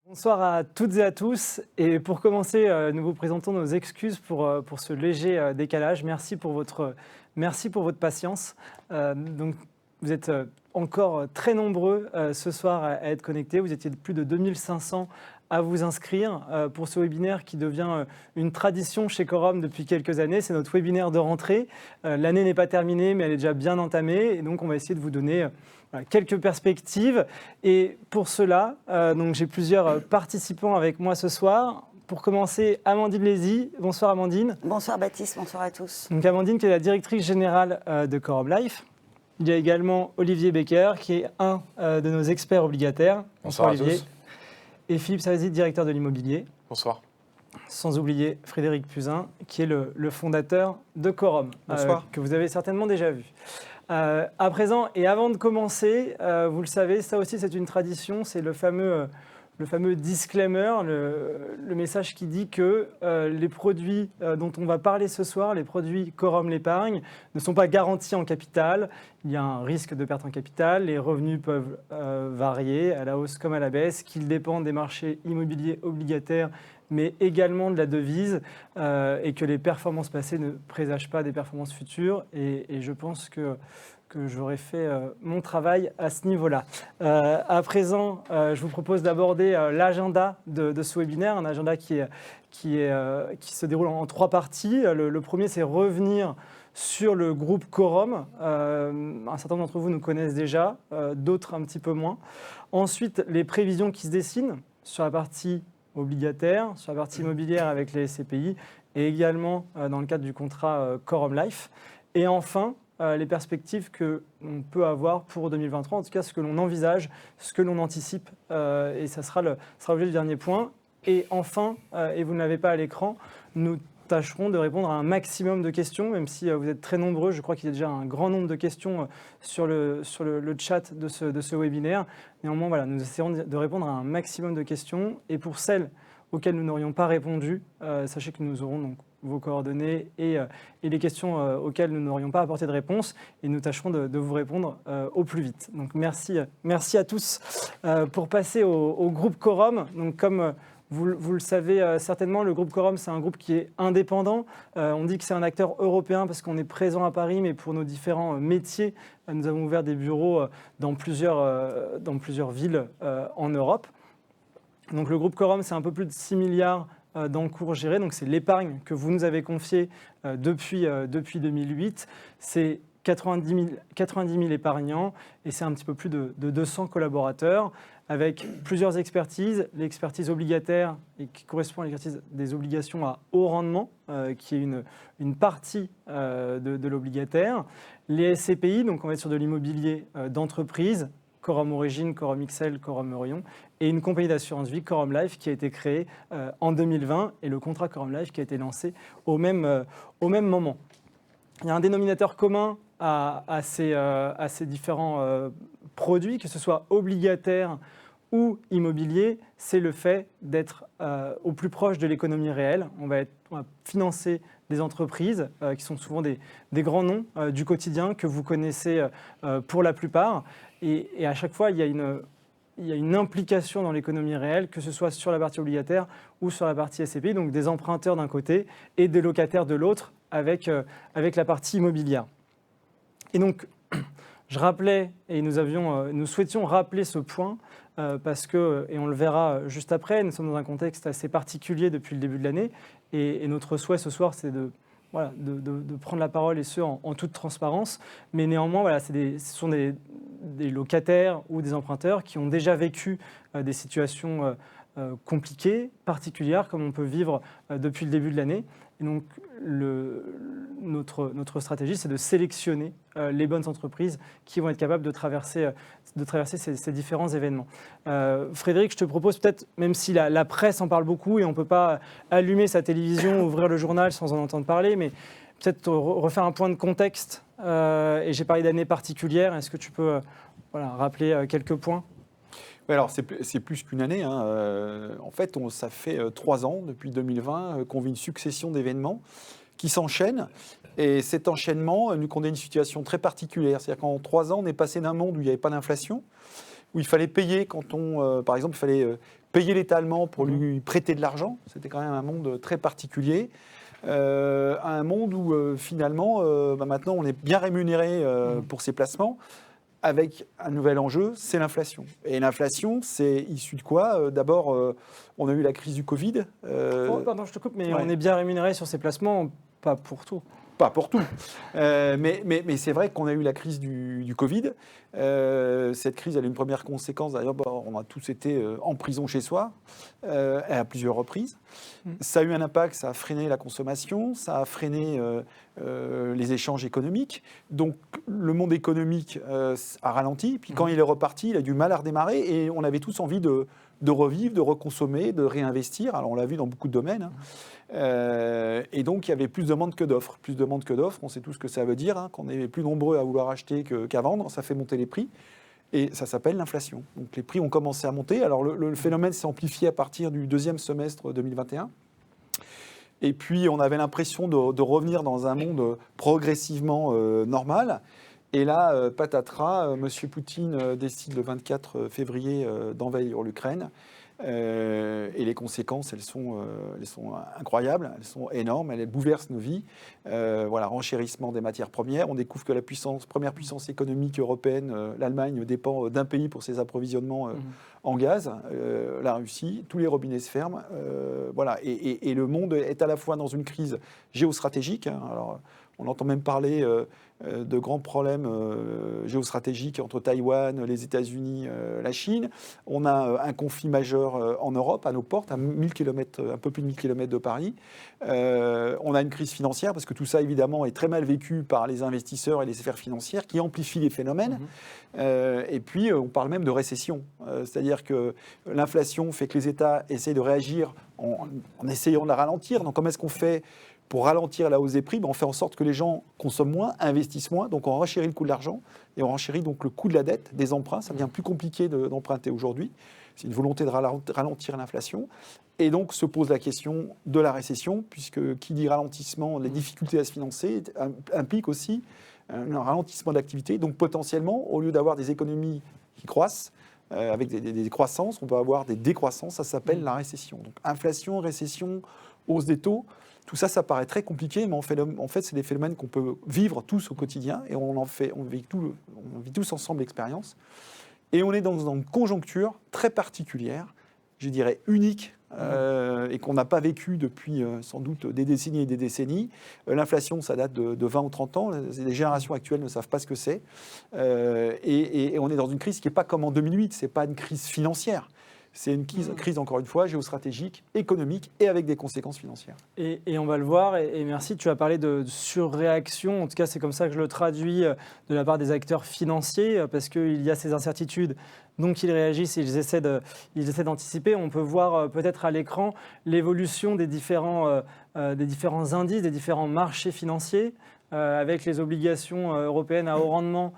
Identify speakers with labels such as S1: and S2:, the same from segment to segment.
S1: Bonsoir à toutes et à tous. Et pour commencer, nous vous présentons nos excuses pour ce léger décalage. Merci pour votre patience. Donc, vous êtes encore très nombreux ce soir à être connectés. Vous étiez plus de 2500 à vous inscrire pour ce webinaire qui devient une tradition chez Quorum depuis quelques années. C'est notre webinaire de rentrée. L'année n'est pas terminée, mais elle est déjà bien entamée. Et donc, on va essayer de vous donner quelques perspectives. Et pour cela, donc j'ai plusieurs participants avec moi ce soir. Pour commencer, Amandine Lézy. Bonsoir Amandine.
S2: Bonsoir Baptiste, bonsoir à tous.
S1: Donc Amandine qui est la directrice générale de Quorum Life. Il y a également Olivier Becker qui est un de nos experts obligataires.
S3: Bonsoir
S1: Olivier.
S3: à tous.
S1: Et Philippe Savasi, directeur de l'immobilier.
S3: Bonsoir.
S1: Sans oublier Frédéric Puzin, qui est le fondateur de Quorum, que vous avez certainement déjà vu. À présent, et avant de commencer, vous le savez, ça aussi c'est une tradition, c'est le fameux disclaimer, le message qui dit que les produits dont on va parler ce soir, les produits Quorum l'épargne, ne sont pas garantis en capital. Il y a un risque de perte en capital, les revenus peuvent varier à la hausse comme à la baisse, qu'ils dépendent des marchés immobiliers obligataires, mais également de la devise, et que les performances passées ne présagent pas des performances futures. Et je pense que j'aurais fait mon travail à ce niveau-là. À présent, je vous propose d'aborder l'agenda de ce webinaire, un agenda qui se déroule en trois parties. Le premier, c'est revenir sur le groupe Quorum. Un certain nombre d'entre vous nous connaissent déjà, d'autres un petit peu moins. Ensuite, les prévisions qui se dessinent sur la partie obligataire, sur la partie immobilière avec les SCPI et également dans le cadre du contrat Quorum Life. Et enfin, les perspectives que l'on peut avoir pour 2023, en tout cas ce que l'on envisage, ce que l'on anticipe, et ça sera l'objet du dernier point. Et enfin, et vous ne l'avez pas à l'écran, nous tâcherons de répondre à un maximum de questions, même si vous êtes très nombreux. Je crois qu'il y a déjà un grand nombre de questions sur le chat de ce webinaire. Néanmoins, voilà, nous essaierons de répondre à un maximum de questions. Et pour celles auxquelles nous n'aurions pas répondu, sachez que nous aurons donc vos coordonnées et les questions auxquelles nous n'aurions pas apporté de réponse, et nous tâcherons de vous répondre au plus vite. Donc merci à tous. Pour passer au groupe Quorum, donc comme vous le savez certainement, le groupe Quorum, c'est un groupe qui est indépendant. On dit que c'est un acteur européen parce qu'on est présent à Paris, mais pour nos différents métiers, nous avons ouvert des bureaux dans plusieurs villes en Europe. Donc le groupe Quorum, c'est un peu plus de 6 milliards d'encours gérés. Donc c'est l'épargne que vous nous avez confiée depuis 2008. C'est 90 000 épargnants et c'est un petit peu plus de 200 collaborateurs avec plusieurs expertises. L'expertise obligataire, et qui correspond à l'expertise des obligations à haut rendement, qui est une partie de l'obligataire. Les SCPI, donc on va être sur de l'immobilier d'entreprise, Quorum Origine, Quorum XL, Quorum Orion, et une compagnie d'assurance vie, Quorum Life, qui a été créée en 2020, et le contrat Quorum Life qui a été lancé au même moment. Il y a un dénominateur commun à ces différents produits, que ce soit obligataire ou immobilier, c'est le fait d'être au plus proche de l'économie réelle. On va financer des entreprises qui sont souvent des grands noms du quotidien que vous connaissez pour la plupart. Et à chaque fois, il y a une implication dans l'économie réelle, que ce soit sur la partie obligataire ou sur la partie SCPI, donc des emprunteurs d'un côté et des locataires de l'autre avec la partie immobilière. Et donc, je rappelais, et nous souhaitions rappeler ce point, parce que, et on le verra juste après, nous sommes dans un contexte assez particulier depuis le début de l'année, et notre souhait ce soir, c'est de prendre la parole, et ce, en toute transparence. Mais néanmoins, voilà, ce sont des locataires ou des emprunteurs qui ont déjà vécu des situations compliquées, particulières, comme on peut vivre depuis le début de l'année. Et donc, notre stratégie, c'est de sélectionner les bonnes entreprises qui vont être capables de traverser ces différents événements. Frédéric, je te propose peut-être, même si la presse en parle beaucoup et on ne peut pas allumer sa télévision, ouvrir le journal sans en entendre parler, mais peut-être refaire un point de contexte. Et j'ai parlé d'années particulières. Est-ce que tu peux rappeler quelques points ?
S3: Oui, alors c'est plus qu'une année. En fait, ça fait 3 ans, depuis 2020, qu'on vit une succession d'événements qui s'enchaînent. Et cet enchaînement nous conduit à une situation très particulière. C'est-à-dire qu'en 3 ans, on est passé d'un monde où il n'y avait pas d'inflation, où il fallait payer quand par exemple, il fallait payer l'État allemand pour lui prêter de l'argent. C'était quand même un monde très particulier. Un monde où finalement, maintenant, on est bien rémunéré pour ses placements, avec un nouvel enjeu, c'est l'inflation. Et l'inflation, c'est issu de quoi ? D'abord, on a eu la crise du Covid.
S1: Pardon, je te coupe, mais on est bien rémunéré sur ces placements, pas pour tout.
S3: Pas pour tout. Mais c'est vrai qu'on a eu la crise du Covid. Cette crise, elle a une première conséquence. D'ailleurs, on a tous été en prison chez soi, à plusieurs reprises. Ça a eu un impact, ça a freiné la consommation, ça a freiné les échanges économiques. Donc, le monde économique a ralenti. Puis quand il est reparti, il a du mal à redémarrer. Et on avait tous envie de revivre, de reconsommer, de réinvestir. Alors, on l'a vu dans beaucoup de domaines. Et donc, il y avait plus de demandes que d'offres. Plus de demandes que d'offres, on sait tout ce que ça veut dire, qu'on est plus nombreux à vouloir acheter qu'à vendre, ça fait monter les prix. Et ça s'appelle l'inflation. Donc, les prix ont commencé à monter. Alors, le phénomène s'est amplifié à partir du deuxième semestre 2021. Et puis, on avait l'impression de revenir dans un monde progressivement normal. Et là, patatras, M. Poutine décide le 24 février d'envahir l'Ukraine. Et les conséquences, elles sont incroyables, elles sont énormes, elles bouleversent nos vies. Renchérissement des matières premières. On découvre que la première puissance économique européenne, l'Allemagne, dépend d'un pays pour ses approvisionnements en gaz, la Russie. Tous les robinets se ferment. Et le monde est à la fois dans une crise géostratégique. Alors, on entend même parler de grands problèmes géostratégiques entre Taïwan, les États-Unis, la Chine. On a un conflit majeur en Europe, à nos portes, à 1000 km, un peu plus de 1000 km de Paris. On a une crise financière, parce que tout ça, évidemment, est très mal vécu par les investisseurs et les sphères financières, qui amplifient les phénomènes. Et puis, on parle même de récession. C'est-à-dire que l'inflation fait que les États essayent de réagir en essayant de la ralentir. Donc, comment est-ce qu'on fait pour ralentir la hausse des prix? On fait en sorte que les gens consomment moins, investissent moins, donc on renchérit le coût de l'argent et on renchérit donc le coût de la dette, des emprunts. Ça devient plus compliqué d'emprunter aujourd'hui. C'est une volonté de ralentir l'inflation. Et donc se pose la question de la récession, puisque qui dit ralentissement, les difficultés à se financer implique aussi un ralentissement d'activité. Donc potentiellement, au lieu d'avoir des économies qui croissent, avec des croissances, on peut avoir des décroissances. Ça s'appelle la récession. Donc inflation, récession, hausse des taux. Tout ça, ça paraît très compliqué, mais en fait, c'est des phénomènes qu'on peut vivre tous au quotidien, et on vit tous ensemble l'expérience. Et on est dans une conjoncture très particulière, je dirais unique, et qu'on n'a pas vécu depuis sans doute des décennies et des décennies. L'inflation, ça date de 20 ou 30 ans. Les générations actuelles ne savent pas ce que c'est. Et on est dans une crise qui n'est pas comme en 2008, ce n'est pas une crise financière. C'est une crise, encore une fois, géostratégique, économique et avec des conséquences financières.
S1: Et on va le voir, et merci, tu as parlé de surréaction, en tout cas c'est comme ça que je le traduis de la part des acteurs financiers, parce qu'il y a ces incertitudes, donc ils réagissent, ils essaient d'anticiper. On peut voir peut-être à l'écran l'évolution des différents indices, des différents marchés financiers, avec les obligations européennes à haut rendement.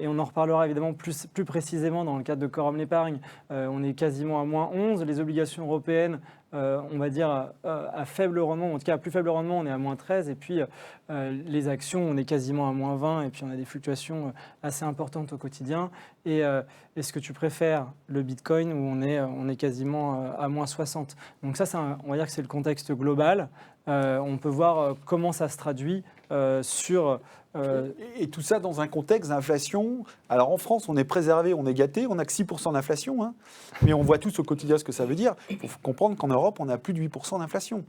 S1: Et on en reparlera évidemment plus précisément dans le cadre de Quorum l'épargne. On est quasiment à moins 11. Les obligations européennes, on va dire à faible rendement, en tout cas à plus faible rendement, on est à moins 13. Et puis les actions, on est quasiment à moins 20. Et puis on a des fluctuations assez importantes au quotidien. Et est-ce que tu préfères le Bitcoin où on est quasiment à moins 60 ? Donc ça, on va dire que c'est le contexte global. On peut voir comment ça se traduit sur...
S3: Et tout ça dans un contexte d'inflation. Alors en France, on est préservé, on est gâté, on n'a que 6% d'inflation, mais on voit tous au quotidien ce que ça veut dire. Il faut comprendre qu'en Europe, on a plus de 8% d'inflation.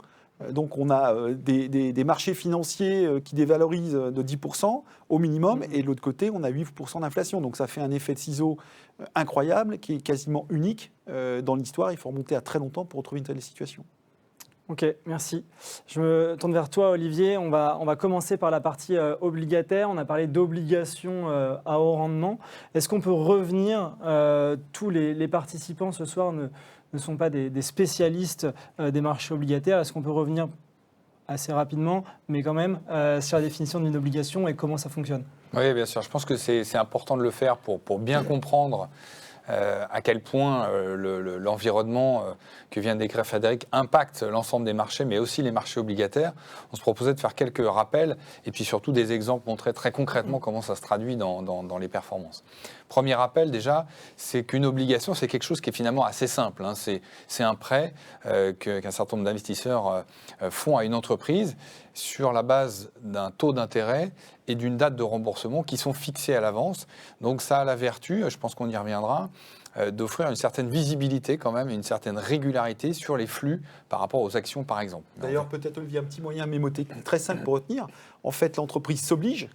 S3: Donc on a des marchés financiers qui dévalorisent de 10% au minimum, et de l'autre côté, on a 8% d'inflation. Donc ça fait un effet de ciseau incroyable, qui est quasiment unique dans l'histoire. Il faut remonter à très longtemps pour retrouver une telle situation.
S1: Ok, merci. Je me tourne vers toi, Olivier. On va commencer par la partie obligataire. On a parlé d'obligations à haut rendement. Est-ce qu'on peut revenir, tous les participants ce soir ne sont pas des spécialistes des marchés obligataires. Est-ce qu'on peut revenir assez rapidement, mais quand même, sur la définition d'une obligation et comment ça fonctionne ?
S4: Oui, bien sûr. Je pense que c'est important de le faire pour bien comprendre à quel point l'environnement que vient de décrire Frédéric impacte l'ensemble des marchés, mais aussi les marchés obligataires. On se proposait de faire quelques rappels et puis surtout des exemples, montrer très concrètement comment ça se traduit dans les performances. Premier rappel déjà, c'est qu'une obligation, c'est quelque chose qui est finalement assez simple. Hein. C'est un prêt qu'un certain nombre d'investisseurs font à une entreprise sur la base d'un taux d'intérêt et d'une date de remboursement qui sont fixés à l'avance. Donc ça a la vertu, je pense qu'on y reviendra, d'offrir une certaine visibilité quand même, une certaine régularité sur les flux par rapport aux actions par exemple.
S3: D'ailleurs, peut-être Olivier, un petit moyen mémotechnique très simple pour retenir. En fait, l'entreprise s'oblige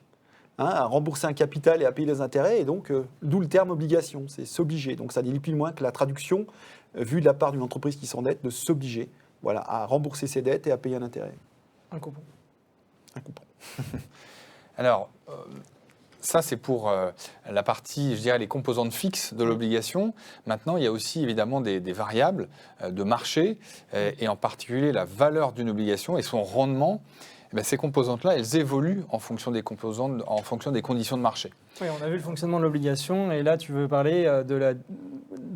S3: à rembourser un capital et à payer les intérêts, et donc d'où le terme obligation, c'est s'obliger. Donc ça n'est ni plus ni moins que la traduction, vue de la part d'une entreprise qui s'endette, de s'obliger à rembourser ses dettes et à payer un intérêt.
S1: Un coupon.
S3: Un coupon.
S4: Alors, ça, c'est pour la partie, je dirais, les composantes fixes de l'obligation. Maintenant, il y a aussi évidemment des variables de marché, et en particulier la valeur d'une obligation et son rendement. Eh bien, ces composantes-là, elles évoluent en fonction des composantes, en fonction des conditions de marché.
S1: Oui, on a vu le fonctionnement de l'obligation, et là, tu veux parler de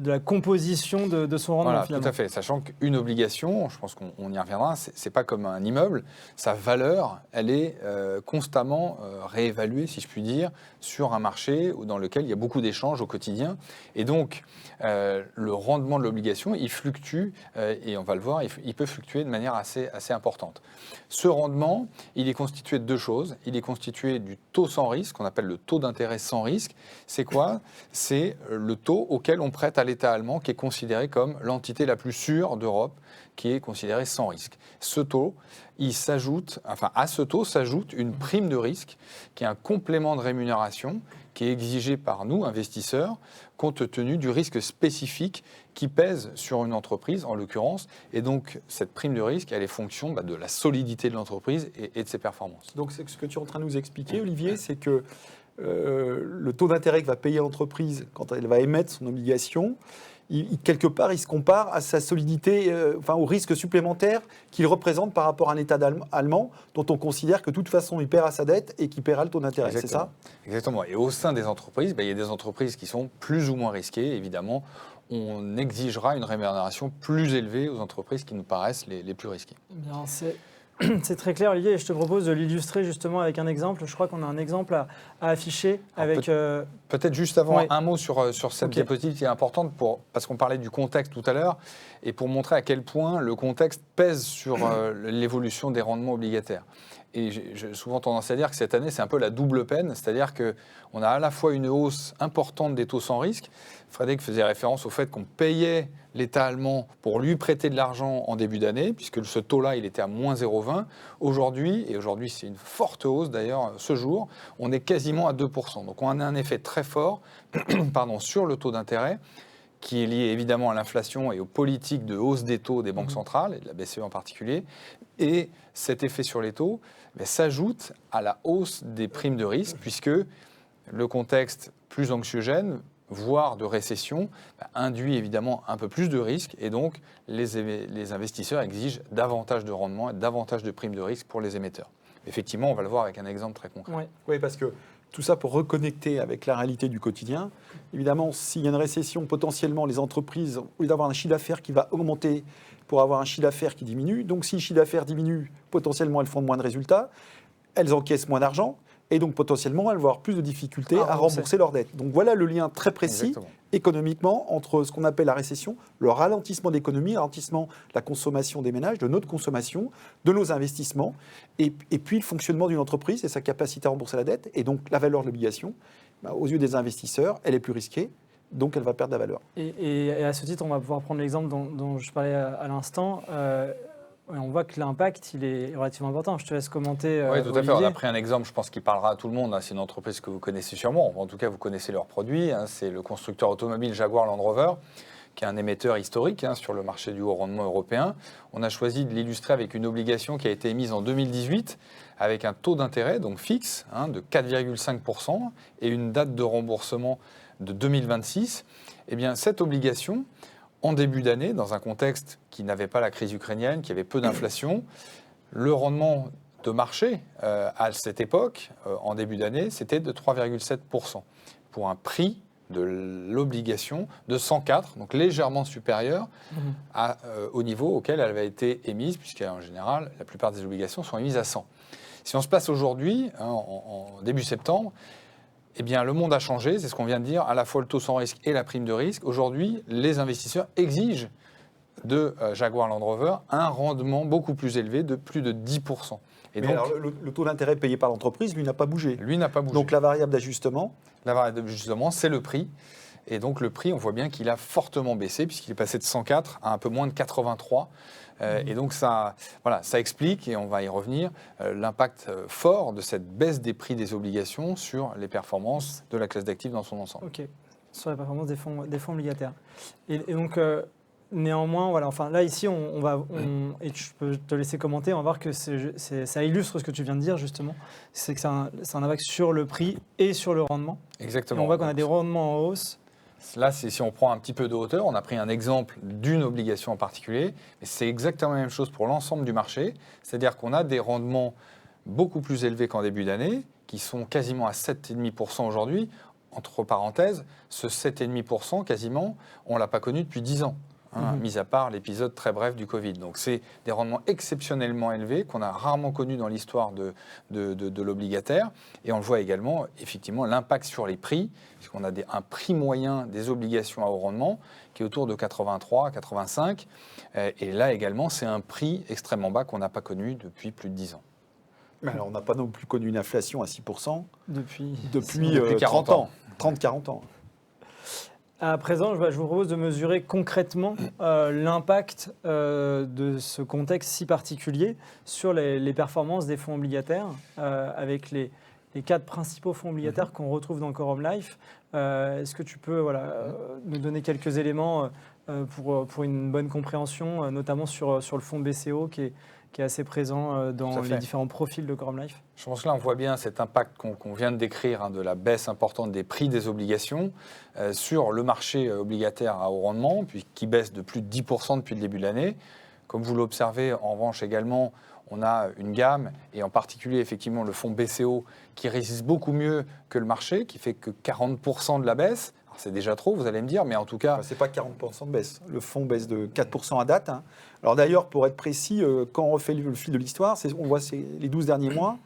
S1: la composition de son rendement,
S4: Voilà,
S1: finalement.
S4: tout à fait. Sachant qu'une obligation, je pense qu'on y reviendra, c'est pas comme un immeuble. Sa valeur, elle est constamment réévaluée, si je puis dire, sur un marché dans lequel il y a beaucoup d'échanges au quotidien. Et donc, le rendement de l'obligation, il fluctue, et on va le voir, il peut fluctuer de manière assez importante. Ce rendement, il est constitué de deux choses. Il est constitué du taux sans risque, qu'on appelle le taux d'intérêt sans risque. C'est quoi? C'est le taux auquel on prête à l'État allemand, qui est considéré comme l'entité la plus sûre d'Europe, qui est considérée sans risque. Ce taux, à ce taux s'ajoute une prime de risque, qui est un complément de rémunération, qui est exigé par nous, investisseurs, compte tenu du risque spécifique qui pèse sur une entreprise, en l'occurrence. Et donc, cette prime de risque, elle est fonction de la solidité de l'entreprise et de ses performances.
S3: Donc, ce que tu es en train de nous expliquer, Olivier, c'est que le taux d'intérêt que va payer l'entreprise quand elle va émettre son obligation, quelque part, il se compare à sa solidité, au risque supplémentaire qu'il représente par rapport à un État allemand dont on considère que de toute façon, il paiera sa dette et qu'il paiera le taux d'intérêt. C'est ça?
S4: Exactement. Et au sein des entreprises, il y a des entreprises qui sont plus ou moins risquées. Évidemment, on exigera une rémunération plus élevée aux entreprises qui nous paraissent les plus risquées.
S1: Bien, c'est très clair, Olivier, et je te propose de l'illustrer justement avec un exemple. Je crois qu'on a un exemple à afficher.
S4: Alors,
S1: avec.
S4: Peut-être juste avant,
S1: ouais.
S4: un mot sur cette diapositive qui est importante, parce qu'on parlait du contexte tout à l'heure, et pour montrer à quel point le contexte pèse sur l'évolution des rendements obligataires. Et j'ai souvent tendance à dire que cette année, c'est un peu la double peine, c'est-à-dire qu'on a à la fois une hausse importante des taux sans risque. Frédéric faisait référence au fait qu'on payait l'État allemand pour lui prêter de l'argent en début d'année, puisque ce taux-là, il était à moins 0,20. Aujourd'hui c'est une forte hausse d'ailleurs ce jour, on est quasiment à 2%. Donc on a un effet très fort sur le taux d'intérêt, qui est lié évidemment à l'inflation et aux politiques de hausse des taux des banques centrales, et de la BCE en particulier. Et cet effet sur les taux s'ajoute à la hausse des primes de risque, puisque le contexte plus anxiogène, voire de récession, induit évidemment un peu plus de risques, et donc les investisseurs exigent davantage de rendement et davantage de primes de risque pour les émetteurs. Effectivement, on va le voir avec un exemple très concret.
S3: Oui, parce que tout ça pour reconnecter avec la réalité du quotidien. Évidemment, s'il y a une récession, potentiellement, les entreprises, au lieu d'avoir un chiffre d'affaires qui va augmenter, pour avoir un chiffre d'affaires qui diminue. Donc, si le chiffre d'affaires diminue, potentiellement, elles font moins de résultats, elles encaissent moins d'argent, et donc, potentiellement, elles vont avoir plus de difficultés à rembourser leurs dettes. Donc, voilà le lien très précis, économiquement, entre ce qu'on appelle la récession, le ralentissement de l'économie, le ralentissement de la consommation des ménages, de notre consommation, de nos investissements, et puis le fonctionnement d'une entreprise et sa capacité à rembourser la dette, et donc la valeur de l'obligation. Aux yeux des investisseurs, elle est plus risquée, donc elle va perdre de la valeur.
S1: Et à ce titre, on va pouvoir prendre l'exemple dont je parlais à l'instant. On voit que l'impact, il est relativement important. Je te laisse commenter.
S4: Oui, tout à fait.
S1: Olivier.
S4: On a pris un exemple, je pense, qui parlera à tout le monde. C'est une entreprise que vous connaissez sûrement. En tout cas, vous connaissez leurs produits. C'est le constructeur automobile Jaguar Land Rover, qui est un émetteur historique sur le marché du haut rendement européen. On a choisi de l'illustrer avec une obligation qui a été émise en 2018, avec un taux d'intérêt donc fixe de 4,5% et une date de remboursement de 2026. Eh bien, cette obligation, en début d'année, dans un contexte qui n'avait pas la crise ukrainienne, qui avait peu d'inflation, le rendement de marché à cette époque, en début d'année, c'était de 3,7%, pour un prix de l'obligation de 104, donc légèrement supérieur au niveau auquel elle avait été émise, puisqu'en général, la plupart des obligations sont émises à 100. Si on se place aujourd'hui, en début septembre, Eh bien, le monde a changé, c'est ce qu'on vient de dire, à la fois le taux sans risque et la prime de risque. Aujourd'hui, les investisseurs exigent de Jaguar Land Rover un rendement beaucoup plus élevé de plus de 10%.
S3: Et donc, alors, le taux d'intérêt payé par l'entreprise, lui, n'a pas bougé.
S4: Lui n'a pas bougé.
S3: Donc la variable d'ajustement?
S4: La variable d'ajustement, c'est le prix. Et donc le prix, on voit bien qu'il a fortement baissé, puisqu'il est passé de 104 à un peu moins de 83. Et donc ça explique, et on va y revenir, l'impact fort de cette baisse des prix des obligations sur les performances de la classe d'actifs dans son ensemble.
S1: Ok, sur la performance des fonds obligataires. Et donc, néanmoins, voilà, enfin, là, ici, et je peux te laisser commenter, on va voir que ça illustre ce que tu viens de dire, justement. C'est que c'est un impact sur le prix et sur le rendement.
S4: Exactement.
S1: Et on voit qu'on a des rendements en hausse.
S4: Là, si on prend un petit peu de hauteur, on a pris un exemple d'une obligation en particulier, mais c'est exactement la même chose pour l'ensemble du marché. C'est-à-dire qu'on a des rendements beaucoup plus élevés qu'en début d'année, qui sont quasiment à 7,5% aujourd'hui. Entre parenthèses, ce 7,5% quasiment, on ne l'a pas connu depuis 10 ans. Mis à part l'épisode très bref du Covid. Donc c'est des rendements exceptionnellement élevés qu'on a rarement connus dans l'histoire de l'obligataire. Et on le voit également, effectivement, l'impact sur les prix, puisqu'on a un prix moyen des obligations à haut rendement qui est autour de 83, 85. Et là également, c'est un prix extrêmement bas qu'on n'a pas connu depuis plus de 10 ans.
S3: Mais alors, on n'a pas non plus connu une inflation à 6%
S1: depuis
S3: 30 ans. 30-40 ans.
S1: À présent, je vous propose de mesurer concrètement l'impact de ce contexte si particulier sur les performances des fonds obligataires avec les 4 principaux fonds obligataires qu'on retrouve dans Quorum Life. Est-ce que tu peux nous donner quelques éléments pour une bonne compréhension, notamment sur le fonds BCO qui est assez présent dans les différents profils de Quorum Life?
S4: Je pense que là, on voit bien cet impact qu'on vient de décrire, de la baisse importante des prix des obligations sur le marché obligataire à haut rendement, qui baisse de plus de 10% depuis le début de l'année. Comme vous l'observez, en revanche également, on a une gamme, et en particulier effectivement le fonds BCO, qui résiste beaucoup mieux que le marché, qui fait que 40% de la baisse. C'est déjà trop, vous allez me dire, mais en tout cas...
S3: Enfin, ce n'est pas 40% de baisse. Le fonds baisse de 4% à date. Alors d'ailleurs, pour être précis, quand on refait le fil de l'histoire, on voit les 12 derniers mois,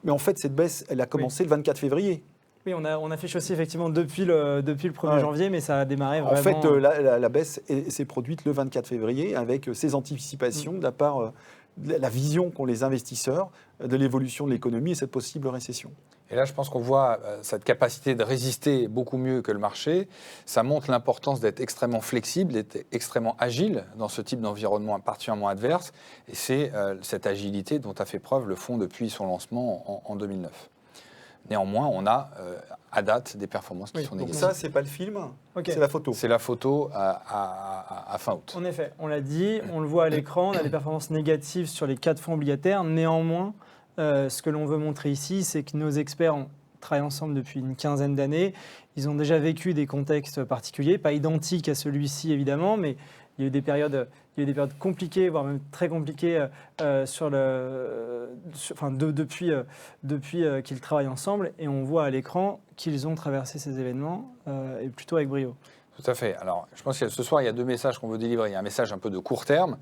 S3: mais en fait, cette baisse, elle a commencé le 24 février.
S1: Oui, on affiche aussi effectivement depuis le 1er janvier, mais ça a démarré vraiment...
S3: En fait, la baisse s'est produite le 24 février avec ces anticipations de la part de la vision qu'ont les investisseurs de l'évolution de l'économie et cette possible récession.
S4: Et là, je pense qu'on voit cette capacité de résister beaucoup mieux que le marché. Ça montre l'importance d'être extrêmement flexible, d'être extrêmement agile dans ce type d'environnement particulièrement adverse. Et c'est cette agilité dont a fait preuve le fonds depuis son lancement en 2009. Néanmoins, on a à date des performances qui sont négatives.
S3: Donc ça, c'est pas le film, c'est la photo.
S4: C'est la photo à fin août.
S1: En effet, on l'a dit, on le voit à l'écran, on a des performances négatives sur les 4 fonds obligataires. Néanmoins, ce que l'on veut montrer ici, c'est que nos experts travaillent ensemble depuis une quinzaine d'années. Ils ont déjà vécu des contextes particuliers, pas identiques à celui-ci évidemment, mais il y a eu des périodes compliquées, voire même très compliquées depuis qu'ils travaillent ensemble. Et on voit à l'écran qu'ils ont traversé ces événements et plutôt avec brio.
S4: Tout à fait. Alors, je pense que ce soir, il y a 2 messages qu'on veut délivrer. Il y a un message un peu de court terme.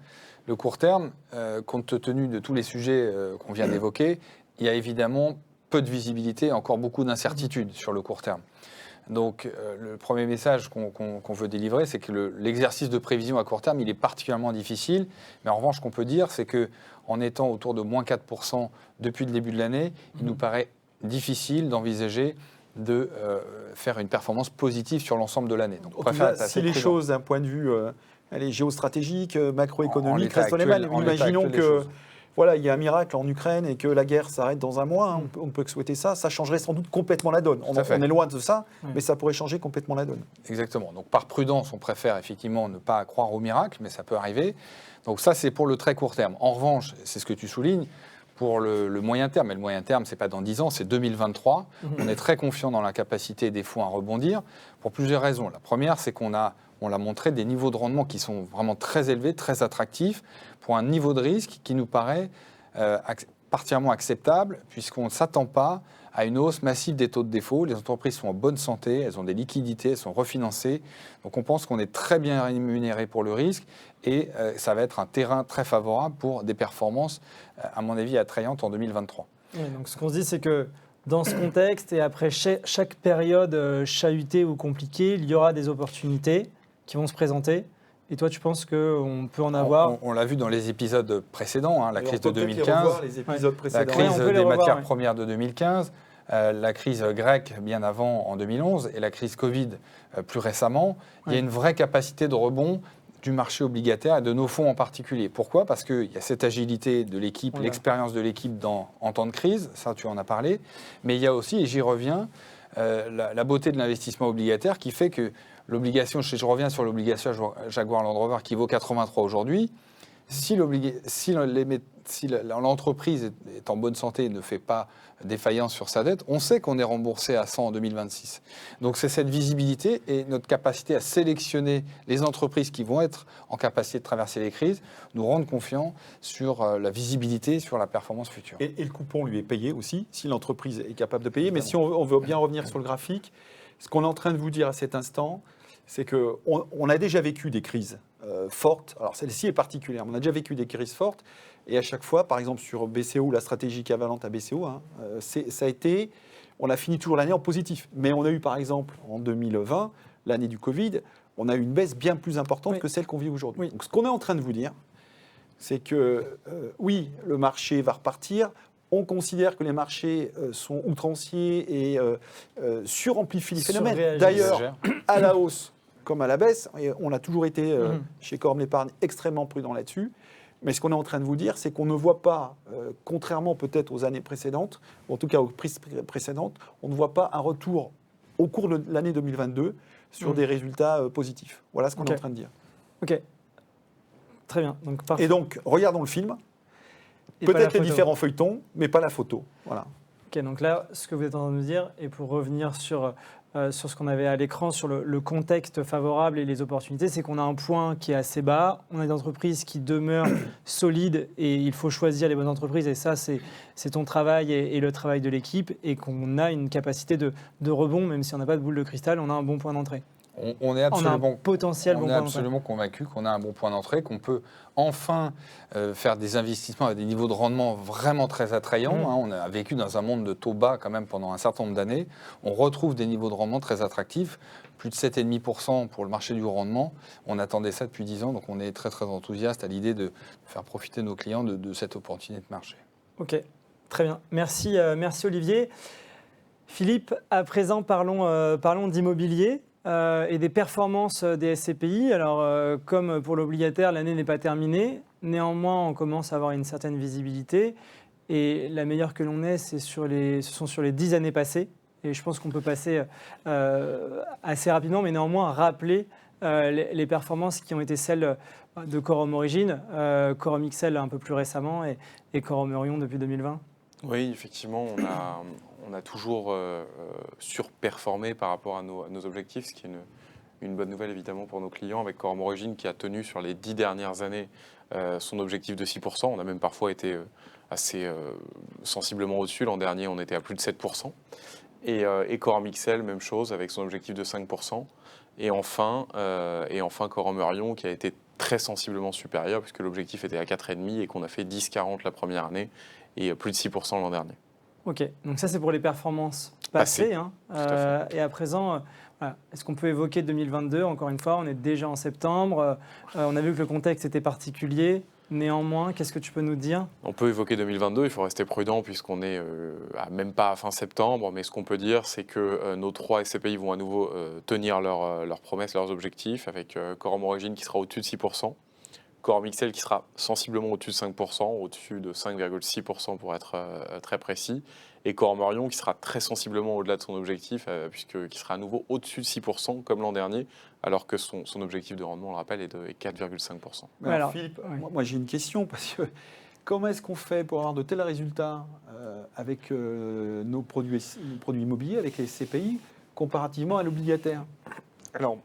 S4: Le court terme, compte tenu de tous les sujets qu'on vient d'évoquer, il y a évidemment peu de visibilité et encore beaucoup d'incertitudes sur le court terme. Donc, le premier message qu'on veut délivrer, c'est que l'exercice de prévision à court terme, il est particulièrement difficile. Mais en revanche, ce qu'on peut dire, c'est qu'en étant autour de moins 4% depuis le début de l'année, il nous paraît difficile d'envisager de faire une performance positive sur l'ensemble de l'année. Donc,
S3: si les choses, d'un point de vue géostratégique, macroéconomique, restent les mêmes, imaginons que voilà, il y a un miracle en Ukraine et que la guerre s'arrête dans un mois, on ne peut que souhaiter ça, ça changerait sans doute complètement la donne. On est loin de ça, mais ça pourrait changer complètement la donne.
S4: Exactement. Donc par prudence, on préfère effectivement ne pas croire au miracle, mais ça peut arriver. Donc ça, c'est pour le très court terme. En revanche, c'est ce que tu soulignes, pour le moyen terme, et le moyen terme, ce n'est pas dans 10 ans, c'est 2023. On est très confiant dans la capacité des fonds à rebondir pour plusieurs raisons. La première, c'est on l'a montré, des niveaux de rendement qui sont vraiment très élevés, très attractifs, pour un niveau de risque qui nous paraît particulièrement acceptable, puisqu'on ne s'attend pas à une hausse massive des taux de défaut. Les entreprises sont en bonne santé, elles ont des liquidités, elles sont refinancées. Donc on pense qu'on est très bien rémunéré pour le risque et ça va être un terrain très favorable pour des performances, à mon avis, attrayantes en 2023.
S1: Ouais, donc ce qu'on se dit, c'est que dans ce contexte et après chaque période chahutée ou compliquée, il y aura des opportunités qui vont se présenter. Et toi, tu penses qu'on peut en avoir
S4: On l'a vu dans les épisodes précédents, la crise de 2015,
S3: les épisodes
S4: la
S3: précédents.
S4: crise des matières premières de 2015, la crise grecque bien avant en 2011 et la crise Covid plus récemment. Il y a une vraie capacité de rebond du marché obligataire et de nos fonds en particulier. Pourquoi ? Parce qu'il y a cette agilité de l'équipe, l'expérience de l'équipe en temps de crise, ça tu en as parlé, mais il y a aussi, et j'y reviens, la beauté de l'investissement obligataire qui fait que l'obligation, je reviens sur l'obligation Jaguar Land Rover qui vaut 83 aujourd'hui, si l'entreprise est en bonne santé et ne fait pas défaillance sur sa dette, on sait qu'on est remboursé à 100 en 2026. Donc c'est cette visibilité et notre capacité à sélectionner les entreprises qui vont être en capacité de traverser les crises, nous rendre confiants sur la visibilité, sur la performance future.
S3: Et le coupon lui est payé aussi, si l'entreprise est capable de payer. Mais si on veut bien revenir sur le graphique, ce qu'on est en train de vous dire à cet instant, c'est qu'on a déjà vécu des crises fortes. Alors celle-ci est particulière, on a déjà vécu des crises fortes. Et à chaque fois, par exemple sur BCO, la stratégie Cavalente à BCO, ça a été, on a fini toujours l'année en positif. Mais on a eu par exemple en 2020, l'année du Covid, on a eu une baisse bien plus importante que celle qu'on vit aujourd'hui.
S1: Oui.
S3: Donc ce qu'on est en train de vous dire, c'est que oui, le marché va repartir. On considère que les marchés sont outranciers et suramplifient les phénomènes. D'ailleurs, à la hausse comme à la baisse, et on a toujours été chez Corum l'Épargne extrêmement prudent là-dessus. Mais ce qu'on est en train de vous dire, c'est qu'on ne voit pas, contrairement peut-être aux années précédentes, ou en tout cas aux crises précédentes, on ne voit pas un retour au cours de l'année 2022 sur des résultats positifs. Voilà ce qu'on est en train de dire.
S1: Ok. Très bien. Donc,
S3: et donc, regardons le film. Peut-être les différents feuilletons, mais pas la photo. Voilà.
S1: Ok, donc là, ce que vous êtes en train de nous dire, et pour revenir sur ce qu'on avait à l'écran, sur le contexte favorable et les opportunités, c'est qu'on a un point qui est assez bas, on a des entreprises qui demeurent solides et il faut choisir les bonnes entreprises, et ça, c'est ton travail et le travail de l'équipe, et qu'on a une capacité de rebond, même si on n'a pas de boule de cristal, on a un bon point d'entrée.
S4: On est absolument,
S1: absolument
S4: convaincu qu'on a un bon point d'entrée, qu'on peut enfin faire des investissements à des niveaux de rendement vraiment très attrayants. On a vécu dans un monde de taux bas quand même pendant un certain nombre d'années. On retrouve des niveaux de rendement très attractifs, plus de 7,5% pour le marché du rendement. On attendait ça depuis 10 ans, donc on est très très enthousiaste à l'idée de faire profiter nos clients de cette opportunité de marché.
S1: Ok, très bien. Merci Olivier. Philippe, à présent parlons d'immobilier. Et des performances des SCPI. Alors, comme pour l'obligataire, l'année n'est pas terminée. Néanmoins, on commence à avoir une certaine visibilité. Et la meilleure que l'on ait, ce sont sur les 10 années passées. Et je pense qu'on peut passer assez rapidement, mais néanmoins rappeler les performances qui ont été celles de Corum Origine, Corum XL un peu plus récemment et Corum Orion depuis 2020.
S5: Oui, effectivement, on a toujours surperformé par rapport à nos objectifs, ce qui est une bonne nouvelle évidemment pour nos clients, avec Corum Origine qui a tenu sur les 10 dernières années son objectif de 6%. On a même parfois été assez sensiblement au-dessus. L'an dernier, on était à plus de 7%. Et Corum XL, même chose, avec son objectif de 5%. Et enfin Corum Orion qui a été très sensiblement supérieur, puisque l'objectif était à 4,5 et qu'on a fait 10,40 la première année et plus de 6% l'an dernier.
S1: Ok, donc ça c'est pour les performances passées. Et à présent, voilà. Est-ce qu'on peut évoquer 2022 ? Encore une fois, on est déjà en septembre. On a vu que le contexte était particulier. Néanmoins, qu'est-ce que tu peux nous dire ?
S5: On peut évoquer 2022, il faut rester prudent puisqu'on est même pas à fin septembre. Mais ce qu'on peut dire, c'est que nos 3 SCPI vont à nouveau tenir leurs promesses, leurs objectifs, avec Corum Origine qui sera au-dessus de 6%. Corum XL qui sera sensiblement au-dessus de 5%, au-dessus de 5,6% pour être très précis, et Corum Orion qui sera très sensiblement au-delà de son objectif, qui sera à nouveau au-dessus de 6% comme l'an dernier, alors que son objectif de rendement, on le rappelle, est de 4,5%.
S3: Alors, Philippe, moi j'ai une question, parce que comment est-ce qu'on fait pour avoir de tels résultats avec nos produits immobiliers, avec les SCPI, comparativement à l'obligataire ?
S5: Alors,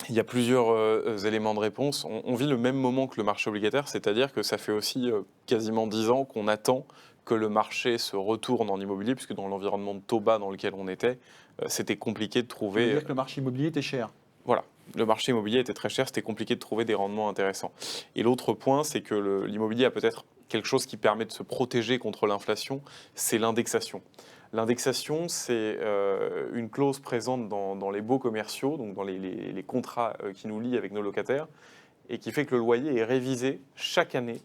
S5: il y a plusieurs éléments de réponse. On vit le même moment que le marché obligataire, c'est-à-dire que ça fait aussi quasiment 10 ans qu'on attend que le marché se retourne en immobilier, puisque dans l'environnement de taux bas dans lequel on était, c'était compliqué de trouver...
S3: Ça veut dire que le marché immobilier était cher.
S5: Voilà, le marché immobilier était très cher, c'était compliqué de trouver des rendements intéressants. Et l'autre point, c'est que l'immobilier a peut-être quelque chose qui permet de se protéger contre l'inflation, c'est l'indexation. L'indexation, c'est une clause présente dans les baux commerciaux, donc dans les contrats qui nous lient avec nos locataires, et qui fait que le loyer est révisé chaque année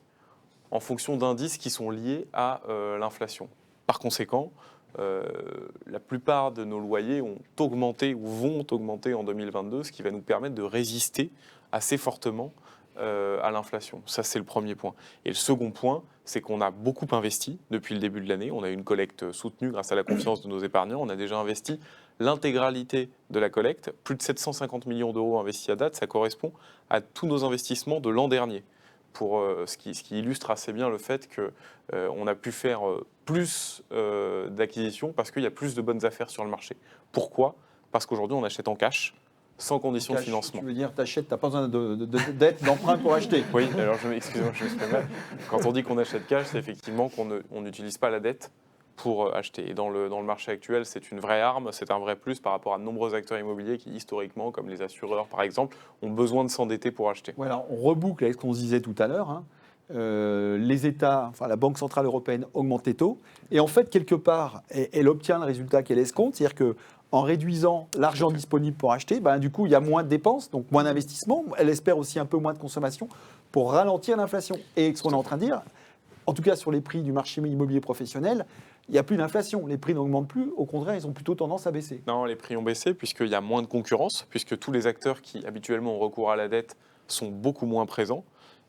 S5: en fonction d'indices qui sont liés à l'inflation. Par conséquent, la plupart de nos loyers ont augmenté ou vont augmenter en 2022, ce qui va nous permettre de résister assez fortement à l'inflation. Ça, c'est le premier point. Et le second point, c'est qu'on a beaucoup investi depuis le début de l'année. On a eu une collecte soutenue grâce à la confiance de nos épargnants. On a déjà investi l'intégralité de la collecte, plus de 750 millions d'euros investis à date. Ça correspond à tous nos investissements de l'an dernier. Pour ce qui illustre assez bien le fait qu'on a pu faire plus d'acquisitions parce qu'il y a plus de bonnes affaires sur le marché. Pourquoi ? Parce qu'aujourd'hui, on achète en cash, sans condition de financement.
S3: Tu veux dire, tu achètes, tu n'as pas besoin de dette, d'emprunt pour acheter.
S5: Oui, alors excusez-moi, je me suis mal. Quand on dit qu'on achète cash, c'est effectivement qu'on n'utilise pas la dette pour acheter. Et dans le marché actuel, c'est une vraie arme, c'est un vrai plus par rapport à de nombreux acteurs immobiliers qui, historiquement, comme les assureurs par exemple, ont besoin de s'endetter pour acheter.
S3: Voilà, on reboucle avec ce qu'on se disait tout à l'heure. Hein. Les États, enfin la Banque Centrale Européenne augmente les taux. Et en fait, quelque part, elle obtient le résultat qu'elle escompte, c'est-à-dire que en réduisant l'argent disponible pour acheter, du coup, il y a moins de dépenses, donc moins d'investissement. Elle espère aussi un peu moins de consommation pour ralentir l'inflation. Et ce qu'on est en train de dire, en tout cas sur les prix du marché immobilier professionnel, il n'y a plus d'inflation. Les prix n'augmentent plus. Au contraire, ils ont plutôt tendance à baisser.
S5: Non, les prix ont baissé puisqu'il y a moins de concurrence, puisque tous les acteurs qui habituellement ont recours à la dette sont beaucoup moins présents.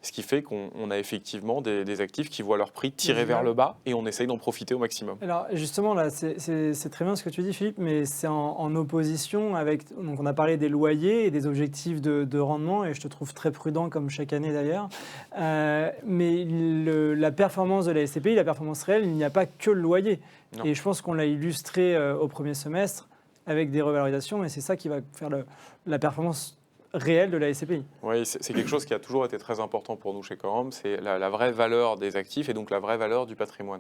S5: Ce qui fait qu'on a effectivement des actifs qui voient leur prix tirer vers le bas et on essaye d'en profiter au maximum.
S1: Alors justement, là, c'est très bien ce que tu dis, Philippe, mais c'est en opposition avec... Donc on a parlé des loyers et des objectifs de rendement, et je te trouve très prudent, comme chaque année d'ailleurs. Mais la performance de la SCPI, la performance réelle, il n'y a pas que le loyer. Non. Et je pense qu'on l'a illustré au premier semestre avec des revalorisations, et c'est ça qui va faire la performance réelle de la SCPI.
S5: Oui, c'est quelque chose qui a toujours été très important pour nous chez Quorum, c'est la vraie valeur des actifs et donc la vraie valeur du patrimoine.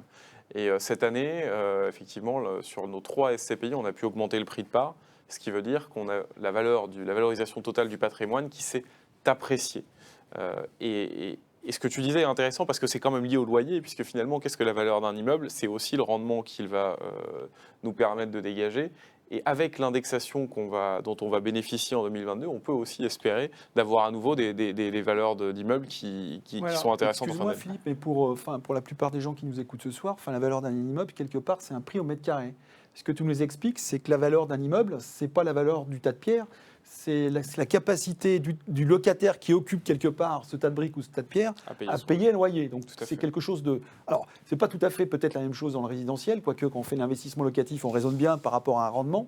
S5: Et cette année, effectivement, sur nos 3 SCPI, on a pu augmenter le prix de part, ce qui veut dire qu'on a la valorisation totale du patrimoine qui s'est appréciée. Et ce que tu disais est intéressant parce que c'est quand même lié au loyer, puisque finalement, qu'est-ce que la valeur d'un immeuble ? C'est aussi le rendement qu'il va nous permettre de dégager. Et avec l'indexation dont on va bénéficier en 2022, on peut aussi espérer d'avoir à nouveau des valeurs d'immeubles qui sont intéressantes en fin d'année.
S3: Excuse-moi Philippe, mais pour la plupart des gens qui nous écoutent ce soir, la valeur d'un immeuble, quelque part, c'est un prix au mètre carré. Ce que tu nous expliques, c'est que la valeur d'un immeuble, ce n'est pas la valeur du tas de pierres, c'est la capacité du locataire qui occupe quelque part ce tas de briques ou ce tas de pierres à payer le loyer. Donc c'est quelque chose de... Alors, ce n'est pas tout à fait peut-être la même chose dans le résidentiel, quoique quand on fait l'investissement locatif, on raisonne bien par rapport à un rendement.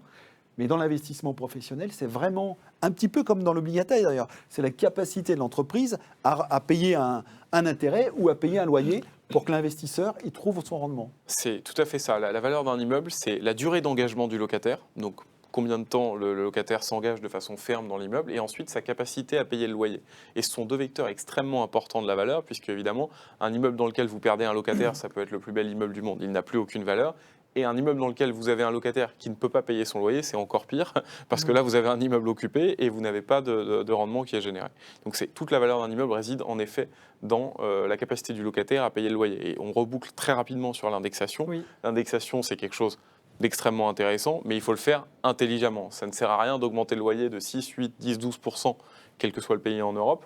S3: Mais dans l'investissement professionnel, c'est vraiment un petit peu comme dans l'obligataire d'ailleurs. C'est la capacité de l'entreprise à payer un intérêt ou à payer un loyer pour que l'investisseur y trouve son rendement.
S5: C'est tout à fait ça. La valeur d'un immeuble, c'est la durée d'engagement du locataire. Donc, combien de temps le locataire s'engage de façon ferme dans l'immeuble, et ensuite sa capacité à payer le loyer. Et ce sont 2 vecteurs extrêmement importants de la valeur, puisque évidemment, un immeuble dans lequel vous perdez un locataire, ça peut être le plus bel immeuble du monde, il n'a plus aucune valeur. Et un immeuble dans lequel vous avez un locataire qui ne peut pas payer son loyer, c'est encore pire, parce que là, vous avez un immeuble occupé et vous n'avez pas de rendement qui est généré. Donc toute la valeur d'un immeuble réside en effet dans la capacité du locataire à payer le loyer. Et on reboucle très rapidement sur l'indexation. Oui. L'indexation, c'est quelque chose d'extrêmement intéressant, mais il faut le faire intelligemment. Ça ne sert à rien d'augmenter le loyer de 6, 8, 10, 12%, quel que soit le pays en Europe,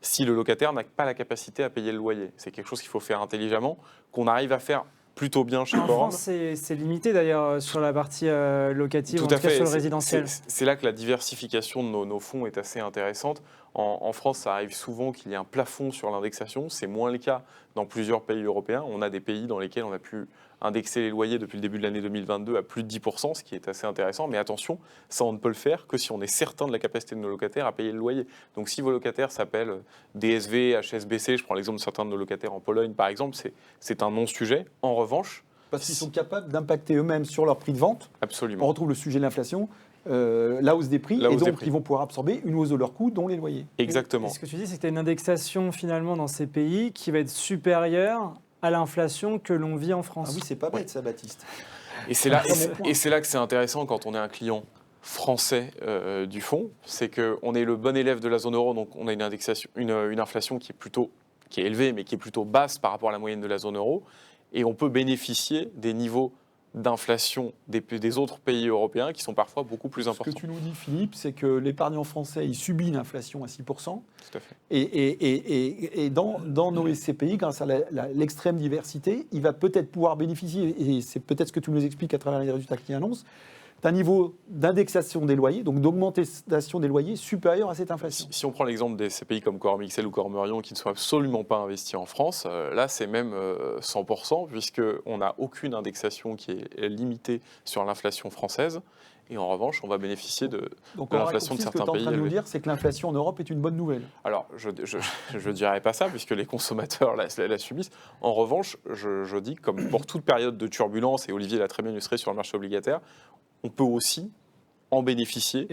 S5: si le locataire n'a pas la capacité à payer le loyer. C'est quelque chose qu'il faut faire intelligemment, qu'on arrive à faire plutôt bien chez Quorum.
S1: En France, c'est limité d'ailleurs sur la partie locative, en tout cas sur le résidentiel.
S5: C'est là que la diversification de nos fonds est assez intéressante. En France, ça arrive souvent qu'il y ait un plafond sur l'indexation. C'est moins le cas dans plusieurs pays européens. On a des pays dans lesquels on a pu indexer les loyers depuis le début de l'année 2022 à plus de 10%, ce qui est assez intéressant. Mais attention, ça, on ne peut le faire que si on est certain de la capacité de nos locataires à payer le loyer. Donc si vos locataires s'appellent DSV, HSBC, je prends l'exemple de certains de nos locataires en Pologne par exemple, c'est un non-sujet. En revanche...
S3: Parce qu'ils sont capables d'impacter eux-mêmes sur leur prix de vente.
S5: Absolument.
S3: On retrouve le sujet de l'inflation. La hausse des prix, et donc ils vont pouvoir absorber une hausse de leurs coûts, dont les loyers.
S5: Exactement.
S1: Et ce que tu dis, c'est que tu as une indexation finalement dans ces pays qui va être supérieure à l'inflation que l'on vit en France.
S3: Ah oui, c'est pas bête ça, Baptiste.
S5: Et c'est là que c'est intéressant quand on est un client français du fonds, c'est qu'on est le bon élève de la zone euro, donc on a une inflation qui est élevée, mais qui est plutôt basse par rapport à la moyenne de la zone euro, et on peut bénéficier des niveaux d'inflation des autres pays européens qui sont parfois beaucoup plus importants.
S3: Ce que tu nous dis, Philippe, c'est que l'épargnant français, il subit une inflation à 6%.
S5: Tout à fait.
S3: Et dans nos SCPI, grâce à l'extrême diversité, il va peut-être pouvoir bénéficier, et c'est peut-être ce que tu nous expliques à travers les résultats qu'il annonce, d'un niveau d'indexation des loyers, donc d'augmentation des loyers supérieur à cette inflation.
S5: Si on prend l'exemple des CPI comme Quorum XL ou Quorum Orion qui ne sont absolument pas investis en France, là c'est même 100% puisqu'on n'a aucune indexation qui est limitée sur l'inflation française. Et en revanche, on va bénéficier de l'inflation de certains pays.
S3: Ce que tu es en train de nous dire, c'est que l'inflation en Europe est une bonne nouvelle.
S5: Alors, je ne dirais pas ça, puisque les consommateurs la subissent. En revanche, je dis, comme pour toute période de turbulence, et Olivier l'a très bien illustré sur le marché obligataire, on peut aussi en bénéficier,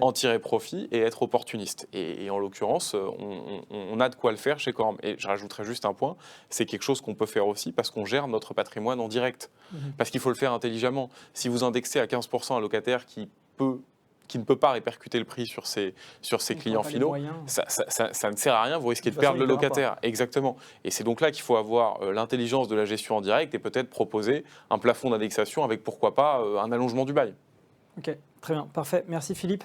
S5: en tirer profit et être opportuniste. Et en l'occurrence, on a de quoi le faire chez Quorum. Et je rajouterai juste un point, c'est quelque chose qu'on peut faire aussi parce qu'on gère notre patrimoine en direct. Parce qu'il faut le faire intelligemment. Si vous indexez à 15% un locataire qui ne peut pas répercuter le prix sur ses clients finaux, ça ne sert à rien, vous risquez de perdre le locataire. Exactement. Et c'est donc là qu'il faut avoir l'intelligence de la gestion en direct et peut-être proposer un plafond d'indexation avec pourquoi pas un allongement du bail.
S1: Ok, très bien, parfait. Merci Philippe.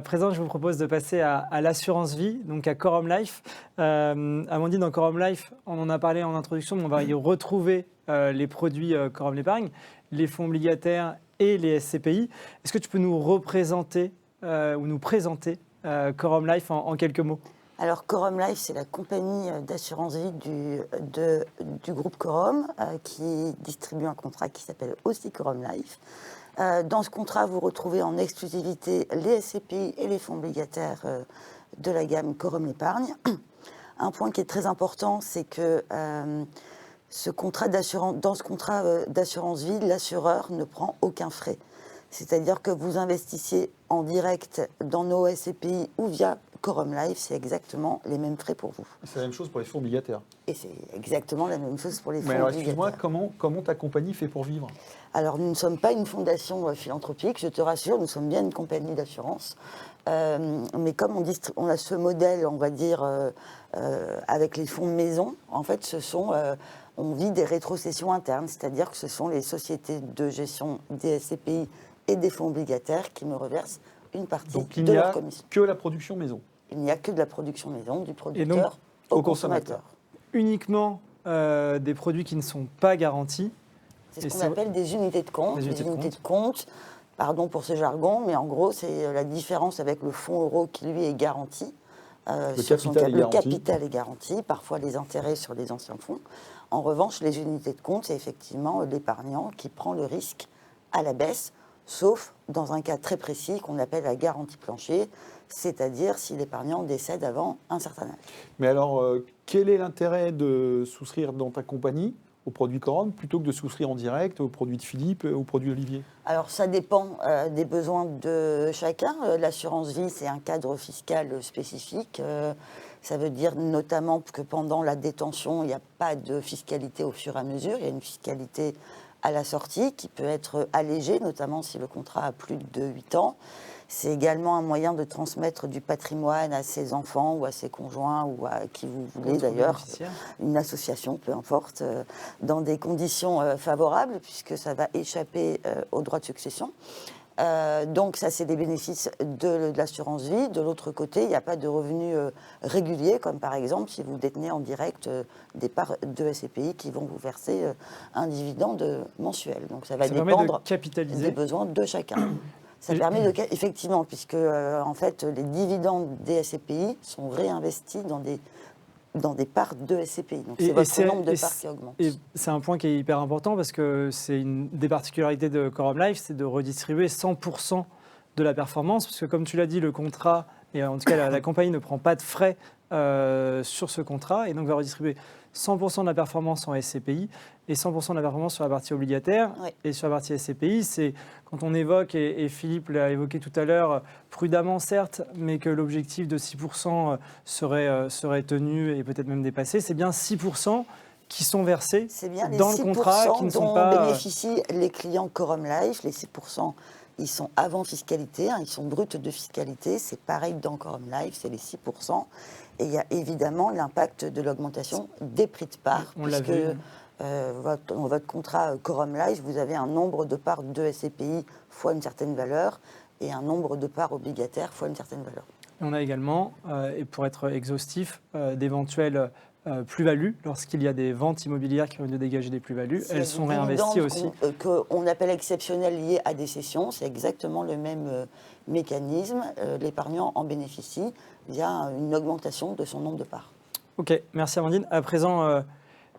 S1: Présent, je vous propose de passer à l'assurance vie, donc à Quorum Life. Amandine, dans Quorum Life, on en a parlé en introduction, mais on va y retrouver les produits Quorum l'épargne, les fonds obligataires et les SCPI. Est-ce que tu peux nous représenter ou nous présenter Quorum Life en quelques mots ?
S2: Alors, Quorum Life, c'est la compagnie d'assurance vie du groupe Quorum qui distribue un contrat qui s'appelle aussi Quorum Life. Dans ce contrat, vous retrouvez en exclusivité les SCPI et les fonds obligataires de la gamme Quorum l'épargne. Un point qui est très important, c'est que dans ce contrat d'assurance vie, l'assureur ne prend aucun frais. C'est-à-dire que vous investissiez en direct dans nos SCPI ou via Quorum Life, c'est exactement les mêmes frais pour vous.
S3: C'est la même chose pour les fonds obligataires.
S2: Et c'est exactement la même chose pour les fonds
S3: Mais alors,
S2: obligataires.
S3: excuse-moi, comment ta compagnie fait pour vivre ?
S2: Alors, nous ne sommes pas une fondation philanthropique, je te rassure, nous sommes bien une compagnie d'assurance. Mais comme on a ce modèle, on va dire, avec les fonds de maison, en fait, on vit des rétrocessions internes, c'est-à-dire que ce sont les sociétés de gestion des SCPI et des fonds obligataires qui me reversent une partie de leur commission.
S3: Donc, il n'y a que la production maison.
S2: Il n'y a que de la production maison, du producteur au consommateur.
S1: Uniquement des produits qui ne sont pas garantis.
S2: C'est ce qu'on appelle des unités de compte. Des unités de compte, pardon pour ce jargon, mais en gros, c'est la différence avec le fonds euro qui, lui, est garanti. Le capital est garanti, parfois les intérêts sur les anciens fonds. En revanche, les unités de compte, c'est effectivement l'épargnant qui prend le risque à la baisse, sauf dans un cas très précis qu'on appelle la garantie plancher, c'est-à-dire si l'épargnant décède avant un certain âge.
S3: Mais alors, quel est l'intérêt de souscrire dans ta compagnie aux produits Quorum plutôt que de souscrire en direct aux produits de Philippe, aux produits d'Olivier ?
S2: Alors, ça dépend des besoins de chacun. L'assurance vie, c'est un cadre fiscal spécifique. Ça veut dire notamment que pendant la détention, il n'y a pas de fiscalité au fur et à mesure. Il y a une fiscalité à la sortie qui peut être allégée, notamment si le contrat a plus de 8 ans. C'est également un moyen de transmettre du patrimoine à ses enfants ou à ses conjoints ou à qui vous voulez d'ailleurs, une association, peu importe, dans des conditions favorables puisque ça va échapper aux droits de succession. Donc ça, c'est des bénéfices de l'assurance vie. De l'autre côté, il n'y a pas de revenus réguliers, comme par exemple si vous détenez en direct des parts de SCPI qui vont vous verser un dividende mensuel. Donc ça va dépendre des besoins de chacun. Ça permet effectivement, puisque en fait, les dividendes des SCPI sont réinvestis dans des parts de SCPI. Donc c'est votre nombre de parts qui augmente.
S1: Et c'est un point qui est hyper important parce que c'est une des particularités de Quorum Life, c'est de redistribuer 100% de la performance, parce que comme tu l'as dit, le contrat, et en tout cas la compagnie ne prend pas de frais sur ce contrat, et donc va redistribuer 100% de la performance en SCPI et 100% de la performance sur la partie obligataire. Oui. Et sur la partie SCPI, c'est quand on évoque, et Philippe l'a évoqué tout à l'heure, prudemment certes, mais que l'objectif de 6% serait tenu et peut-être même dépassé, c'est bien 6% qui sont versés dans le contrat, qui ne sont pas...
S2: dont bénéficient les clients Quorum Life. Les 6%, ils sont avant fiscalité, ils sont bruts de fiscalité. C'est pareil dans Quorum Life, c'est les 6%. Et il y a évidemment l'impact de l'augmentation des prix de part, puisque dans votre contrat Quorum Life, vous avez un nombre de parts de SCPI fois une certaine valeur et un nombre de parts obligataires fois une certaine valeur.
S1: Et on a également, et pour être exhaustif, d'éventuelles plus-values. Lorsqu'il y a des ventes immobilières qui ont de dégager des plus-values, elles sont réinvesties aussi.
S2: Qu'on appelle exceptionnel lié à des cessions, c'est exactement le même mécanisme. L'épargnant en bénéficie via une augmentation de son nombre de parts.
S1: Ok, merci Amandine. À présent,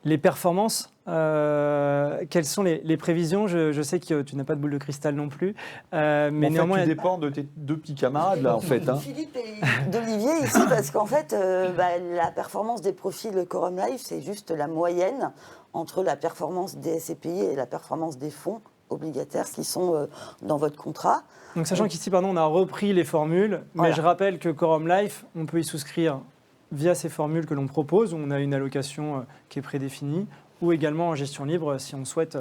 S1: les performances, quelles sont les prévisions? Je sais que tu n'as pas de boule de cristal non plus, mais néanmoins...
S3: tu dépends de tes deux petits camarades, là, en fait. Hein.
S2: Philippe et d'Olivier, ici, parce qu'en fait, la performance des profils Quorum Life, c'est juste la moyenne entre la performance des SCPI et la performance des fonds obligataires qui sont dans votre contrat.
S1: Donc, sachant qu'ici, on a repris les formules, mais je rappelle que Quorum Life, on peut y souscrire via ces formules que l'on propose, où on a une allocation qui est prédéfinie, ou également en gestion libre si on souhaite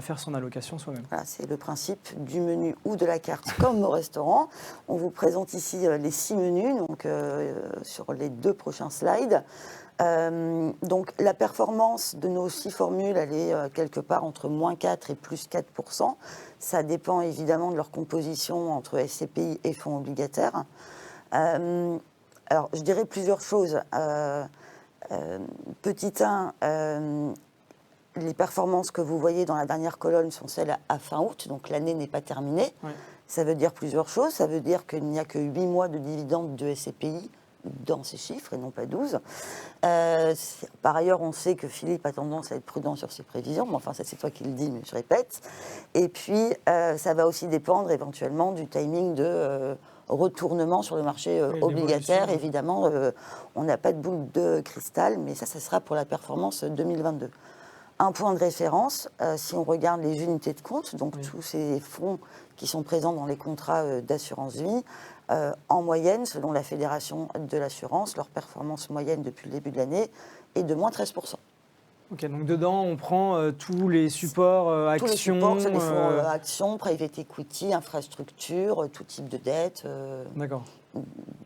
S1: faire son allocation soi-même.
S2: Voilà, c'est le principe du menu ou de la carte comme au restaurant. On vous présente ici les 6 menus, donc sur les 2 prochains slides. Donc la performance de nos 6 formules, elle est quelque part entre -4 et +4%. Ça dépend évidemment de leur composition entre SCPI et fonds obligataires. Alors, je dirais plusieurs choses. Petit 1, les performances que vous voyez dans la dernière colonne sont celles à fin août, donc l'année n'est pas terminée. Ouais. Ça veut dire plusieurs choses. Ça veut dire qu'il n'y a que 8 mois de dividendes de SCPI dans ces chiffres et non pas 12. Par ailleurs, on sait que Philippe a tendance à être prudent sur ses prévisions. Enfin, ça, c'est toi qui le dis, mais je répète. Et puis, ça va aussi dépendre éventuellement du timing de... retournement sur le marché obligataire. Évidemment, on n'a pas de boule de cristal, mais ça sera pour la performance 2022. Un point de référence, si on regarde les unités de compte, donc tous ces fonds qui sont présents dans les contrats d'assurance vie, en moyenne, selon la Fédération de l'assurance, leur performance moyenne depuis le début de l'année est de -13%.
S1: Ok, donc dedans, on prend tous les supports actions.
S2: Tous les supports, c'est les fonds actions, private equity, infrastructure, tout type de dette.
S1: D'accord.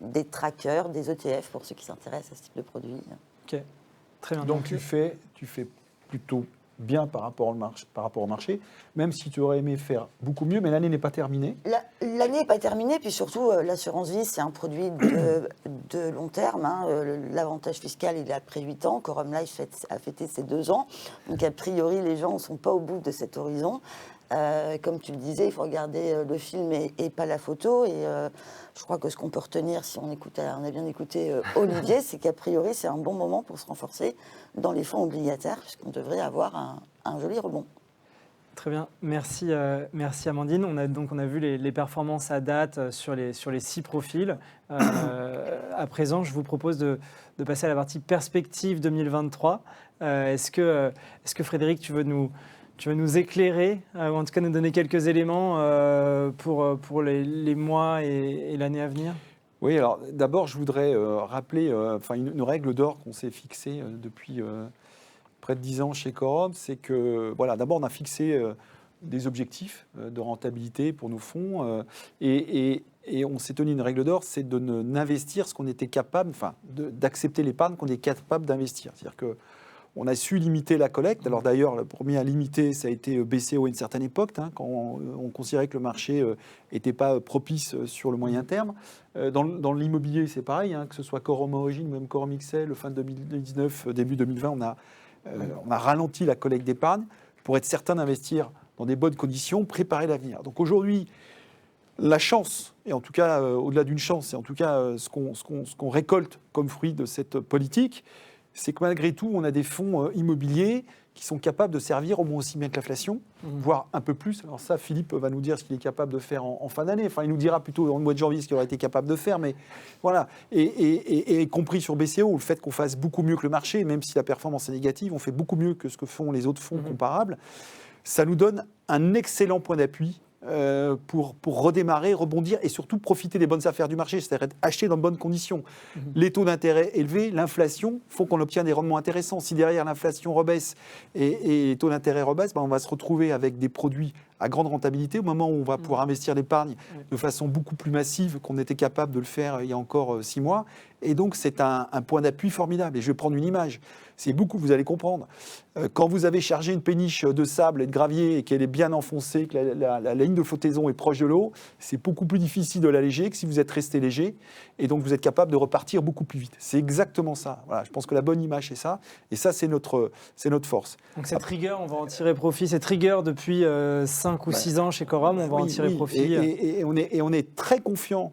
S2: Des trackers, des ETF pour ceux qui s'intéressent à ce type de produit.
S1: Ok, très bien.
S3: Donc tu fais plutôt bien par rapport au marché, même si tu aurais aimé faire beaucoup mieux, mais l'année n'est pas terminée.
S2: L'année n'est pas terminée, puis surtout, l'assurance vie, c'est un produit de long terme. Hein. L'avantage fiscal, il est après 8 ans. Quorum Life a fêté ses 2 ans. Donc, a priori, les gens ne sont pas au bout de cet horizon. Comme tu le disais, il faut regarder le film et pas la photo. Et je crois que ce qu'on peut retenir, si on a bien écouté Olivier, c'est qu'a priori, c'est un bon moment pour se renforcer dans les fonds obligataires, puisqu'on devrait avoir un joli rebond.
S1: Très bien, merci Amandine. On a vu les performances à date sur les 6 profils. À présent, je vous propose de passer à la partie perspective 2023. Est-ce que Frédéric, tu veux nous éclairer, ou en tout cas nous donner quelques éléments pour les mois et l'année à venir?
S3: Oui, alors d'abord, je voudrais rappeler une règle d'or qu'on s'est fixée depuis près de 10 ans chez Quorum, c'est que, voilà, d'abord, on a fixé des objectifs de rentabilité pour nos fonds et on s'est tenu une règle d'or, c'est de n'investir ce qu'on était capable, d'accepter l'épargne qu'on est capable d'investir. C'est-à-dire que on a su limiter la collecte. Alors d'ailleurs, le premier à limiter, ça a été BCO à une certaine époque, quand on considérait que le marché n'était pas propice sur le moyen terme. Dans l'immobilier, c'est pareil, que ce soit Quorum Origine ou même Quorum XL, fin 2019, début 2020, on a ralenti la collecte d'épargne pour être certain d'investir dans des bonnes conditions, préparer l'avenir. Donc aujourd'hui, la chance, et en tout cas, au-delà d'une chance, et en tout cas, ce qu'on récolte comme fruit de cette politique, c'est que malgré tout, on a des fonds immobiliers qui sont capables de servir au moins aussi bien que l'inflation, voire un peu plus. Alors ça, Philippe va nous dire ce qu'il est capable de faire en fin d'année. Enfin, il nous dira plutôt dans le mois de janvier ce qu'il aurait été capable de faire. Mais voilà, et compris sur BCO, le fait qu'on fasse beaucoup mieux que le marché, même si la performance est négative, on fait beaucoup mieux que ce que font les autres fonds comparables. Ça nous donne un excellent point d'appui pour redémarrer, rebondir et surtout profiter des bonnes affaires du marché, c'est-à-dire être acheté dans de bonnes conditions. Les taux d'intérêt élevés, l'inflation font qu'on obtient des rendements intéressants. Si derrière l'inflation rebaisse et les taux d'intérêt rebaissent, on va se retrouver avec des produits à grande rentabilité, au moment où on va pouvoir investir l'épargne de façon beaucoup plus massive qu'on était capable de le faire il y a encore 6 mois. Et donc, c'est un point d'appui formidable. Et je vais prendre une image. C'est beaucoup, vous allez comprendre. Quand vous avez chargé une péniche de sable et de gravier et qu'elle est bien enfoncée, que la ligne de flottaison est proche de l'eau, c'est beaucoup plus difficile de l'alléger que si vous êtes resté léger. Et donc, vous êtes capable de repartir beaucoup plus vite. C'est exactement ça. Voilà, je pense que la bonne image, c'est ça. Et ça, c'est notre force.
S1: Donc, cette rigueur, on va en tirer profit. Cette rigueur, depuis 5 ou 6 ans chez Corum, on va en tirer profit.
S3: Et on est très confiant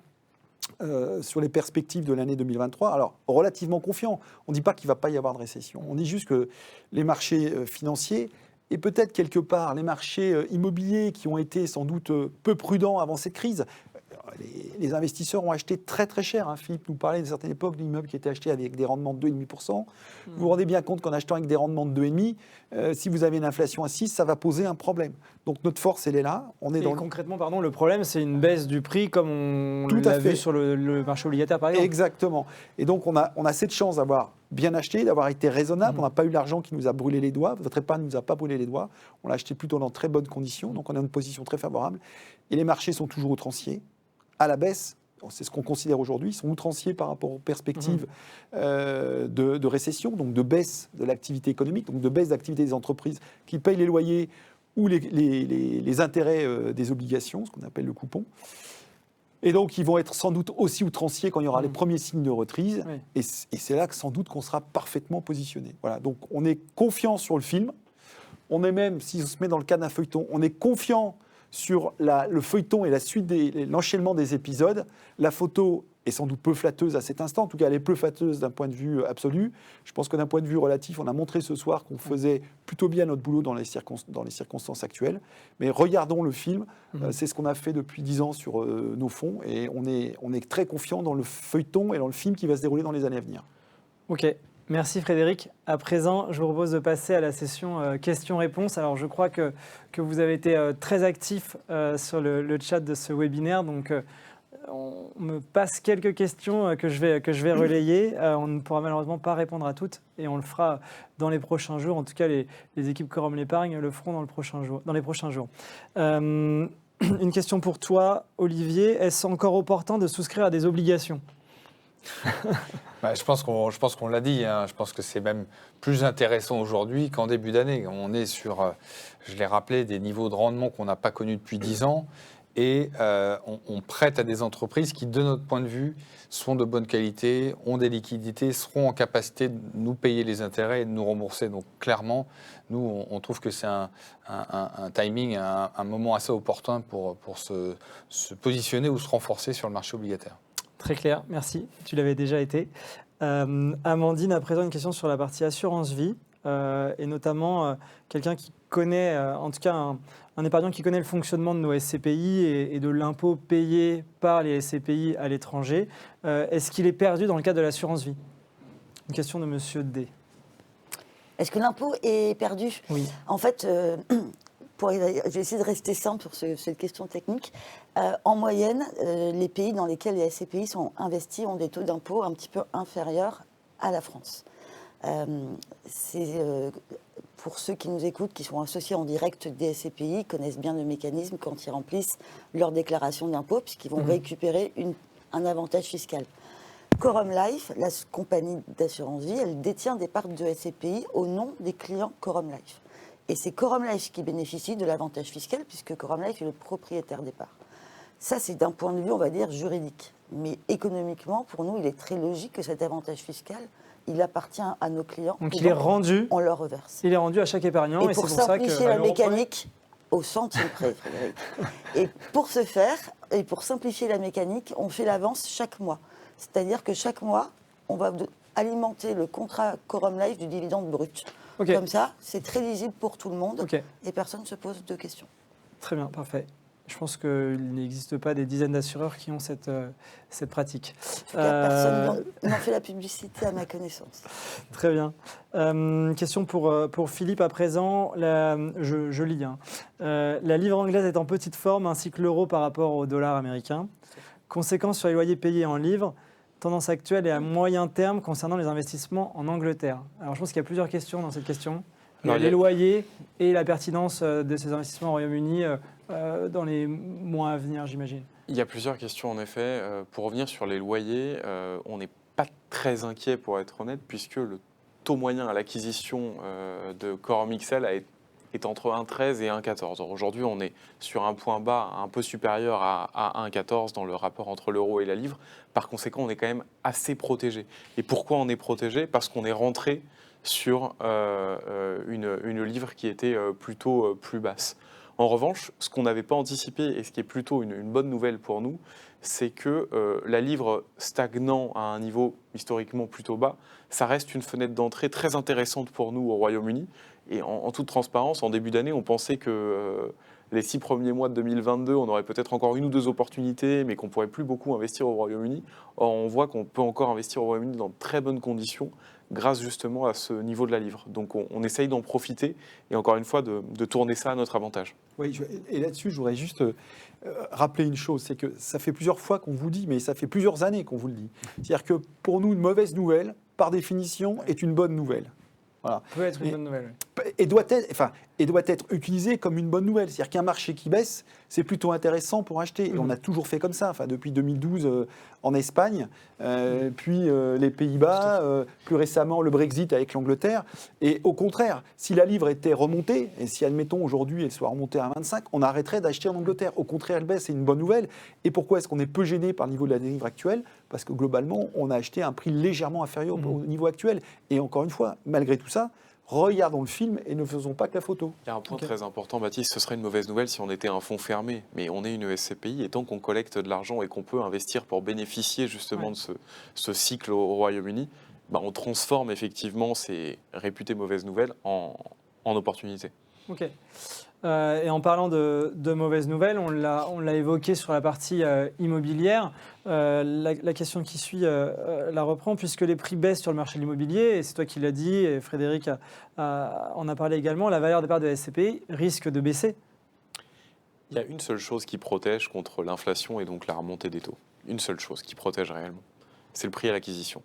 S3: sur les perspectives de l'année 2023. Alors, relativement confiant. On ne dit pas qu'il ne va pas y avoir de récession. On dit juste que les marchés financiers et peut-être quelque part les marchés immobiliers qui ont été sans doute peu prudents avant cette crise, les investisseurs ont acheté très très cher. Philippe nous parlait d'une certaine époque d'immeubles qui étaient achetés avec des rendements de 2,5%. Vous vous rendez bien compte qu'en achetant avec des rendements de 2,5%, si vous avez une inflation à 6%, ça va poser un problème. Donc notre force, elle est là.
S1: Concrètement, le problème, c'est une baisse du prix comme on l'a vu sur le marché obligataire, par exemple.
S3: Exactement. Et donc on a cette chance d'avoir bien acheté, d'avoir été raisonnable. On n'a pas eu l'argent qui nous a brûlé les doigts. Votre épargne ne nous a pas brûlé les doigts. On l'a acheté plutôt dans de très bonnes conditions. Donc on a une position très favorable. Et les marchés sont toujours outranciers. À la baisse, c'est ce qu'on considère aujourd'hui, ils sont outranciers par rapport aux perspectives de récession, donc de baisse de l'activité économique, donc de baisse d'activité des entreprises qui payent les loyers ou les intérêts des obligations, ce qu'on appelle le coupon. Et donc, ils vont être sans doute aussi outranciers quand il y aura les premiers signes de reprise. Oui. Et c'est là que sans doute qu'on sera parfaitement positionné. Voilà, donc on est confiant sur le film. On est même, si on se met dans le cas d'un feuilleton, on est confiant sur le feuilleton et la suite l'enchaînement des épisodes. La photo est sans doute peu flatteuse à cet instant. En tout cas, elle est peu flatteuse d'un point de vue absolu. Je pense que d'un point de vue relatif, on a montré ce soir qu'on faisait plutôt bien notre boulot dans les circonstances actuelles. Mais regardons le film. C'est ce qu'on a fait depuis 10 ans sur nos fonds. Et on est très confiant dans le feuilleton et dans le film qui va se dérouler dans les années à venir.
S1: OK. Merci Frédéric. À présent, je vous propose de passer à la session questions-réponses. Alors, je crois que vous avez été très actif sur le chat de ce webinaire. Donc, on me passe quelques questions que je vais relayer. On ne pourra malheureusement pas répondre à toutes et on le fera dans les prochains jours. En tout cas, les équipes Corum l'épargne le feront dans les prochains jours. Une question pour toi, Olivier. Est-ce encore opportun de souscrire à des obligations ?
S4: Je pense qu'on l'a dit. Je pense que c'est même plus intéressant aujourd'hui qu'en début d'année. On est sur, je l'ai rappelé, des niveaux de rendement qu'on n'a pas connus depuis 10 ans. Et on prête à des entreprises qui, de notre point de vue, sont de bonne qualité, ont des liquidités, seront en capacité de nous payer les intérêts et de nous rembourser. Donc clairement, nous, on trouve que c'est un timing, un moment assez opportun pour se positionner ou se renforcer sur le marché obligataire.
S1: Très clair, merci. Tu l'avais déjà été. Amandine, à présent, une question sur la partie assurance vie, et notamment quelqu'un qui connaît, en tout cas un épargnant qui connaît le fonctionnement de nos SCPI et de l'impôt payé par les SCPI à l'étranger. Est-ce qu'il est perdu dans le cadre de l'assurance vie ? Une question de Monsieur D.
S2: Est-ce que l'impôt est perdu ?
S1: Oui.
S2: En fait, je vais essayer de rester simple sur cette question technique. En moyenne, les pays dans lesquels les SCPI sont investis ont des taux d'impôt un petit peu inférieurs à la France. Pour ceux qui nous écoutent, qui sont associés en direct des SCPI, connaissent bien le mécanisme quand ils remplissent leur déclaration d'impôt, puisqu'ils vont récupérer un avantage fiscal. Corum Life, la compagnie d'assurance vie, elle détient des parts de SCPI au nom des clients Corum Life. Et c'est Corum Life qui bénéficie de l'avantage fiscal, puisque Corum Life est le propriétaire des parts. Ça, c'est d'un point de vue, on va dire, juridique. Mais économiquement, pour nous, il est très logique que cet avantage fiscal, il appartient à nos clients.
S1: Donc il est rendu.
S2: On leur reverse.
S1: Il est rendu à chaque épargnant.
S2: Et pour simplifier la mécanique, au centime près, Frédéric. Et pour ce faire, et pour simplifier la mécanique, on fait l'avance chaque mois. C'est-à-dire que chaque mois, on va alimenter le contrat Corum Life du dividende brut. Okay. Comme ça, c'est très lisible pour tout le monde et personne ne se pose de questions.
S1: Très bien, parfait. Je pense qu'il n'existe pas des dizaines d'assureurs qui ont cette pratique.
S2: En tout cas, personne n'en fait la publicité à ma connaissance.
S1: Très bien. Question pour Philippe à présent. Je lis. La livre anglaise est en petite forme ainsi que l'euro par rapport au dollar américain. Conséquence sur les loyers payés en livres. Tendance actuelle et à moyen terme concernant les investissements en Angleterre. Alors je pense qu'il y a plusieurs questions dans cette question. les loyers et la pertinence de ces investissements au Royaume-Uni dans les mois à venir, j'imagine.
S5: Il y a plusieurs questions en effet. Pour revenir sur les loyers, on n'est pas très inquiet pour être honnête, puisque le taux moyen à l'acquisition de Quorum XL est entre 1,13 et 1,14. Aujourd'hui, on est sur un point bas un peu supérieur à 1,14 dans le rapport entre l'euro et la livre. Par conséquent, on est quand même assez protégé. Et pourquoi on est protégé ? Parce qu'on est rentré sur une livre qui était plutôt plus basse. En revanche, ce qu'on n'avait pas anticipé et ce qui est plutôt une bonne nouvelle pour nous, c'est que la livre stagnant à un niveau historiquement plutôt bas, ça reste une fenêtre d'entrée très intéressante pour nous au Royaume-Uni. Et en toute transparence, en début d'année, on pensait que les 6 premiers mois de 2022, on aurait peut-être encore 1 ou 2 opportunités, mais qu'on ne pourrait plus beaucoup investir au Royaume-Uni. Or, on voit qu'on peut encore investir au Royaume-Uni dans de très bonnes conditions, grâce justement à ce niveau de la livre. Donc on essaye d'en profiter et encore une fois de tourner ça à notre avantage.
S3: Oui, et là-dessus, je voudrais juste rappeler une chose, c'est que ça fait plusieurs fois qu'on vous dit, mais ça fait plusieurs années qu'on vous le dit. C'est-à-dire que pour nous, une mauvaise nouvelle, par définition, est une bonne nouvelle. Voilà.
S1: Peut être une bonne nouvelle.
S3: Et doit être utilisé comme une bonne nouvelle. C'est-à-dire qu'un marché qui baisse, c'est plutôt intéressant pour acheter. Et on a toujours fait comme ça. Depuis 2012 en Espagne, puis les Pays-Bas, plus récemment le Brexit avec l'Angleterre. Et au contraire, si la livre était remontée, et si admettons aujourd'hui elle soit remontée à 25, on arrêterait d'acheter en Angleterre. Au contraire, elle baisse, c'est une bonne nouvelle. Et pourquoi est-ce qu'on est peu gêné par le niveau de la livre actuelle ? Parce que globalement, on a acheté à un prix légèrement inférieur au niveau actuel. Et encore une fois, malgré tout ça, regardons le film et ne faisons pas que la photo.
S5: Il y a un point très important, Baptiste, ce serait une mauvaise nouvelle si on était un fonds fermé, mais on est une SCPI et tant qu'on collecte de l'argent et qu'on peut investir pour bénéficier justement de ce cycle au Royaume-Uni, on transforme effectivement ces réputées mauvaises nouvelles en opportunités.
S1: Ok. Et en parlant de mauvaises nouvelles, on l'a évoqué sur la partie immobilière. La question qui suit la reprend, puisque les prix baissent sur le marché de l'immobilier, et c'est toi qui l'as dit, et Frédéric en a parlé également, la valeur des parts de la SCPI risque de baisser.
S5: Il y a une seule chose qui protège contre l'inflation et donc la remontée des taux. Une seule chose qui protège réellement, c'est le prix à l'acquisition.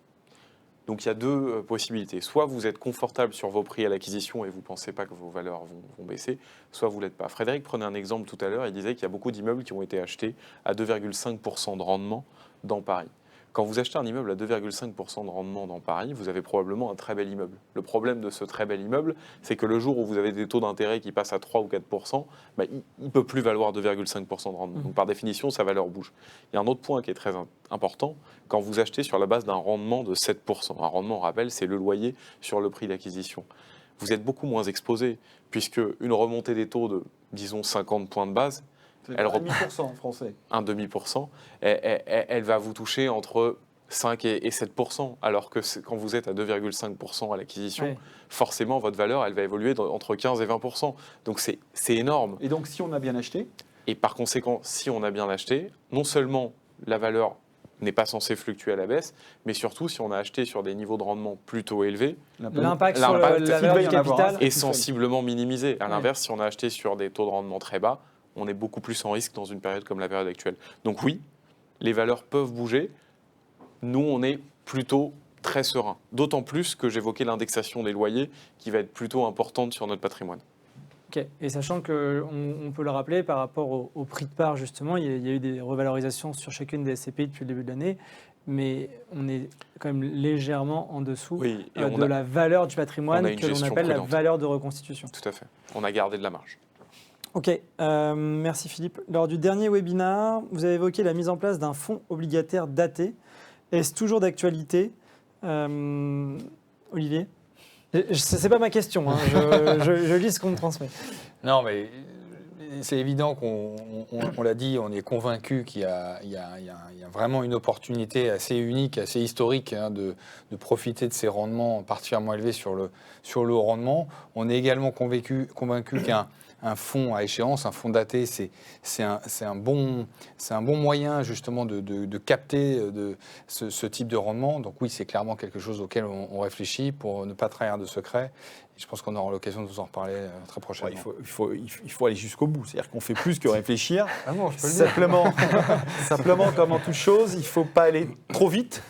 S5: Donc il y a 2 possibilités. Soit vous êtes confortable sur vos prix à l'acquisition et vous ne pensez pas que vos valeurs vont baisser, soit vous ne l'êtes pas. Frédéric prenait un exemple tout à l'heure, il disait qu'il y a beaucoup d'immeubles qui ont été achetés à 2,5% de rendement dans Paris. Quand vous achetez un immeuble à 2,5% de rendement dans Paris, vous avez probablement un très bel immeuble. Le problème de ce très bel immeuble, c'est que le jour où vous avez des taux d'intérêt qui passent à 3 ou 4%, il ne peut plus valoir 2,5% de rendement. Donc par définition, sa valeur bouge. Il y a un autre point qui est très important, quand vous achetez sur la base d'un rendement de 7%. Un rendement, on rappelle, c'est le loyer sur le prix d'acquisition. Vous êtes beaucoup moins exposé, puisque une remontée des taux de, disons, 50 points de base,
S3: elle 1,5% en français.
S5: 1,5%, elle va vous toucher entre 5 et 7%, alors que quand vous êtes à 2,5% à l'acquisition, forcément, votre valeur, elle va évoluer entre 15 et 20%. Donc, c'est énorme.
S3: Et donc, si on a bien acheté ?
S5: Et par conséquent, si on a bien acheté, non seulement la valeur n'est pas censée fluctuer à la baisse, mais surtout, si on a acheté sur des niveaux de rendement plutôt élevés,
S1: l'impact sur la valeur du capital
S5: est sensiblement minimisé. À l'inverse, si on a acheté sur des taux de rendement très bas, on est beaucoup plus en risque dans une période comme la période actuelle. Donc oui, les valeurs peuvent bouger. Nous, on est plutôt très serein. D'autant plus que j'évoquais l'indexation des loyers qui va être plutôt importante sur notre patrimoine.
S1: Ok. Et sachant qu'on peut le rappeler par rapport au prix de part, justement, il y a eu des revalorisations sur chacune des SCPI depuis le début de l'année, mais on est quand même légèrement en dessous de la valeur du patrimoine que l'on appelle la valeur de reconstitution.
S5: Tout à fait. On a gardé de la marge.
S1: Ok, merci Philippe. Lors du dernier webinaire, vous avez évoqué la mise en place d'un fonds obligataire daté. Est-ce toujours d'actualité, Olivier ? Ce n'est pas ma question, hein. je lis ce qu'on me transmet.
S4: Non, mais c'est évident qu'on l'a dit, on est convaincu qu'il y a vraiment une opportunité assez unique, assez historique de profiter de ces rendements particulièrement élevés sur le haut rendement. On est également convaincu qu'un fonds à échéance, un fonds daté, c'est un bon moyen justement de capter ce type de rendement. Donc oui, c'est clairement quelque chose auquel on réfléchit pour ne pas trahir de secret. Et je pense qu'on aura l'occasion de vous en reparler très prochainement.
S3: Il faut aller jusqu'au bout. C'est-à-dire qu'on fait plus que réfléchir.
S4: Ah non, je peux le dire.
S3: Simplement, comme en toute chose, il ne faut pas aller trop vite.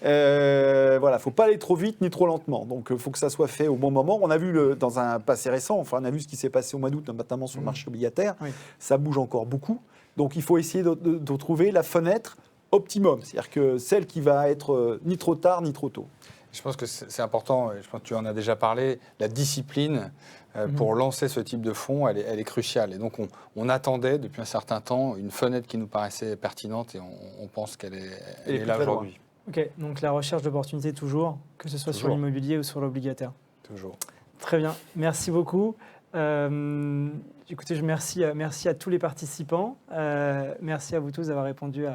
S3: Voilà, faut pas aller trop vite ni trop lentement. Donc, il faut que ça soit fait au bon moment. On a vu dans un passé récent, enfin, on a vu ce qui s'est passé au mois d'août, notamment sur le marché obligataire. Oui. Ça bouge encore beaucoup. Donc, il faut essayer de trouver la fenêtre optimum, c'est-à-dire que celle qui va être ni trop tard ni trop tôt.
S4: Je pense que c'est important, je pense que tu en as déjà parlé, la discipline pour lancer ce type de fonds, elle est cruciale. Et donc, on attendait depuis un certain temps une fenêtre qui nous paraissait pertinente et on pense qu'elle est là aujourd'hui.
S1: Ok, donc la recherche d'opportunités toujours, que ce soit sur l'immobilier ou sur l'obligataire.
S4: Toujours.
S1: Très bien, merci beaucoup. Écoutez, merci à tous les participants. Merci à vous tous d'avoir répondu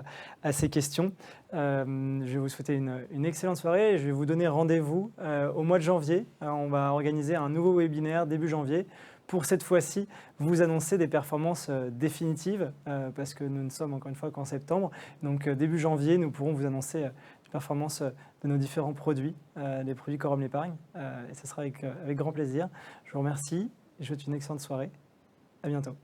S1: à ces questions. Je vais vous souhaiter une excellente soirée et je vais vous donner rendez-vous au mois de janvier. On va organiser un nouveau webinaire début janvier pour cette fois-ci vous annoncer des performances définitives parce que nous ne sommes encore une fois qu'en septembre. Donc début janvier, nous pourrons vous annoncer les performances de nos différents produits, les produits Quorum l'épargne. Et ce sera avec grand plaisir. Je vous remercie et je vous souhaite une excellente soirée. À bientôt.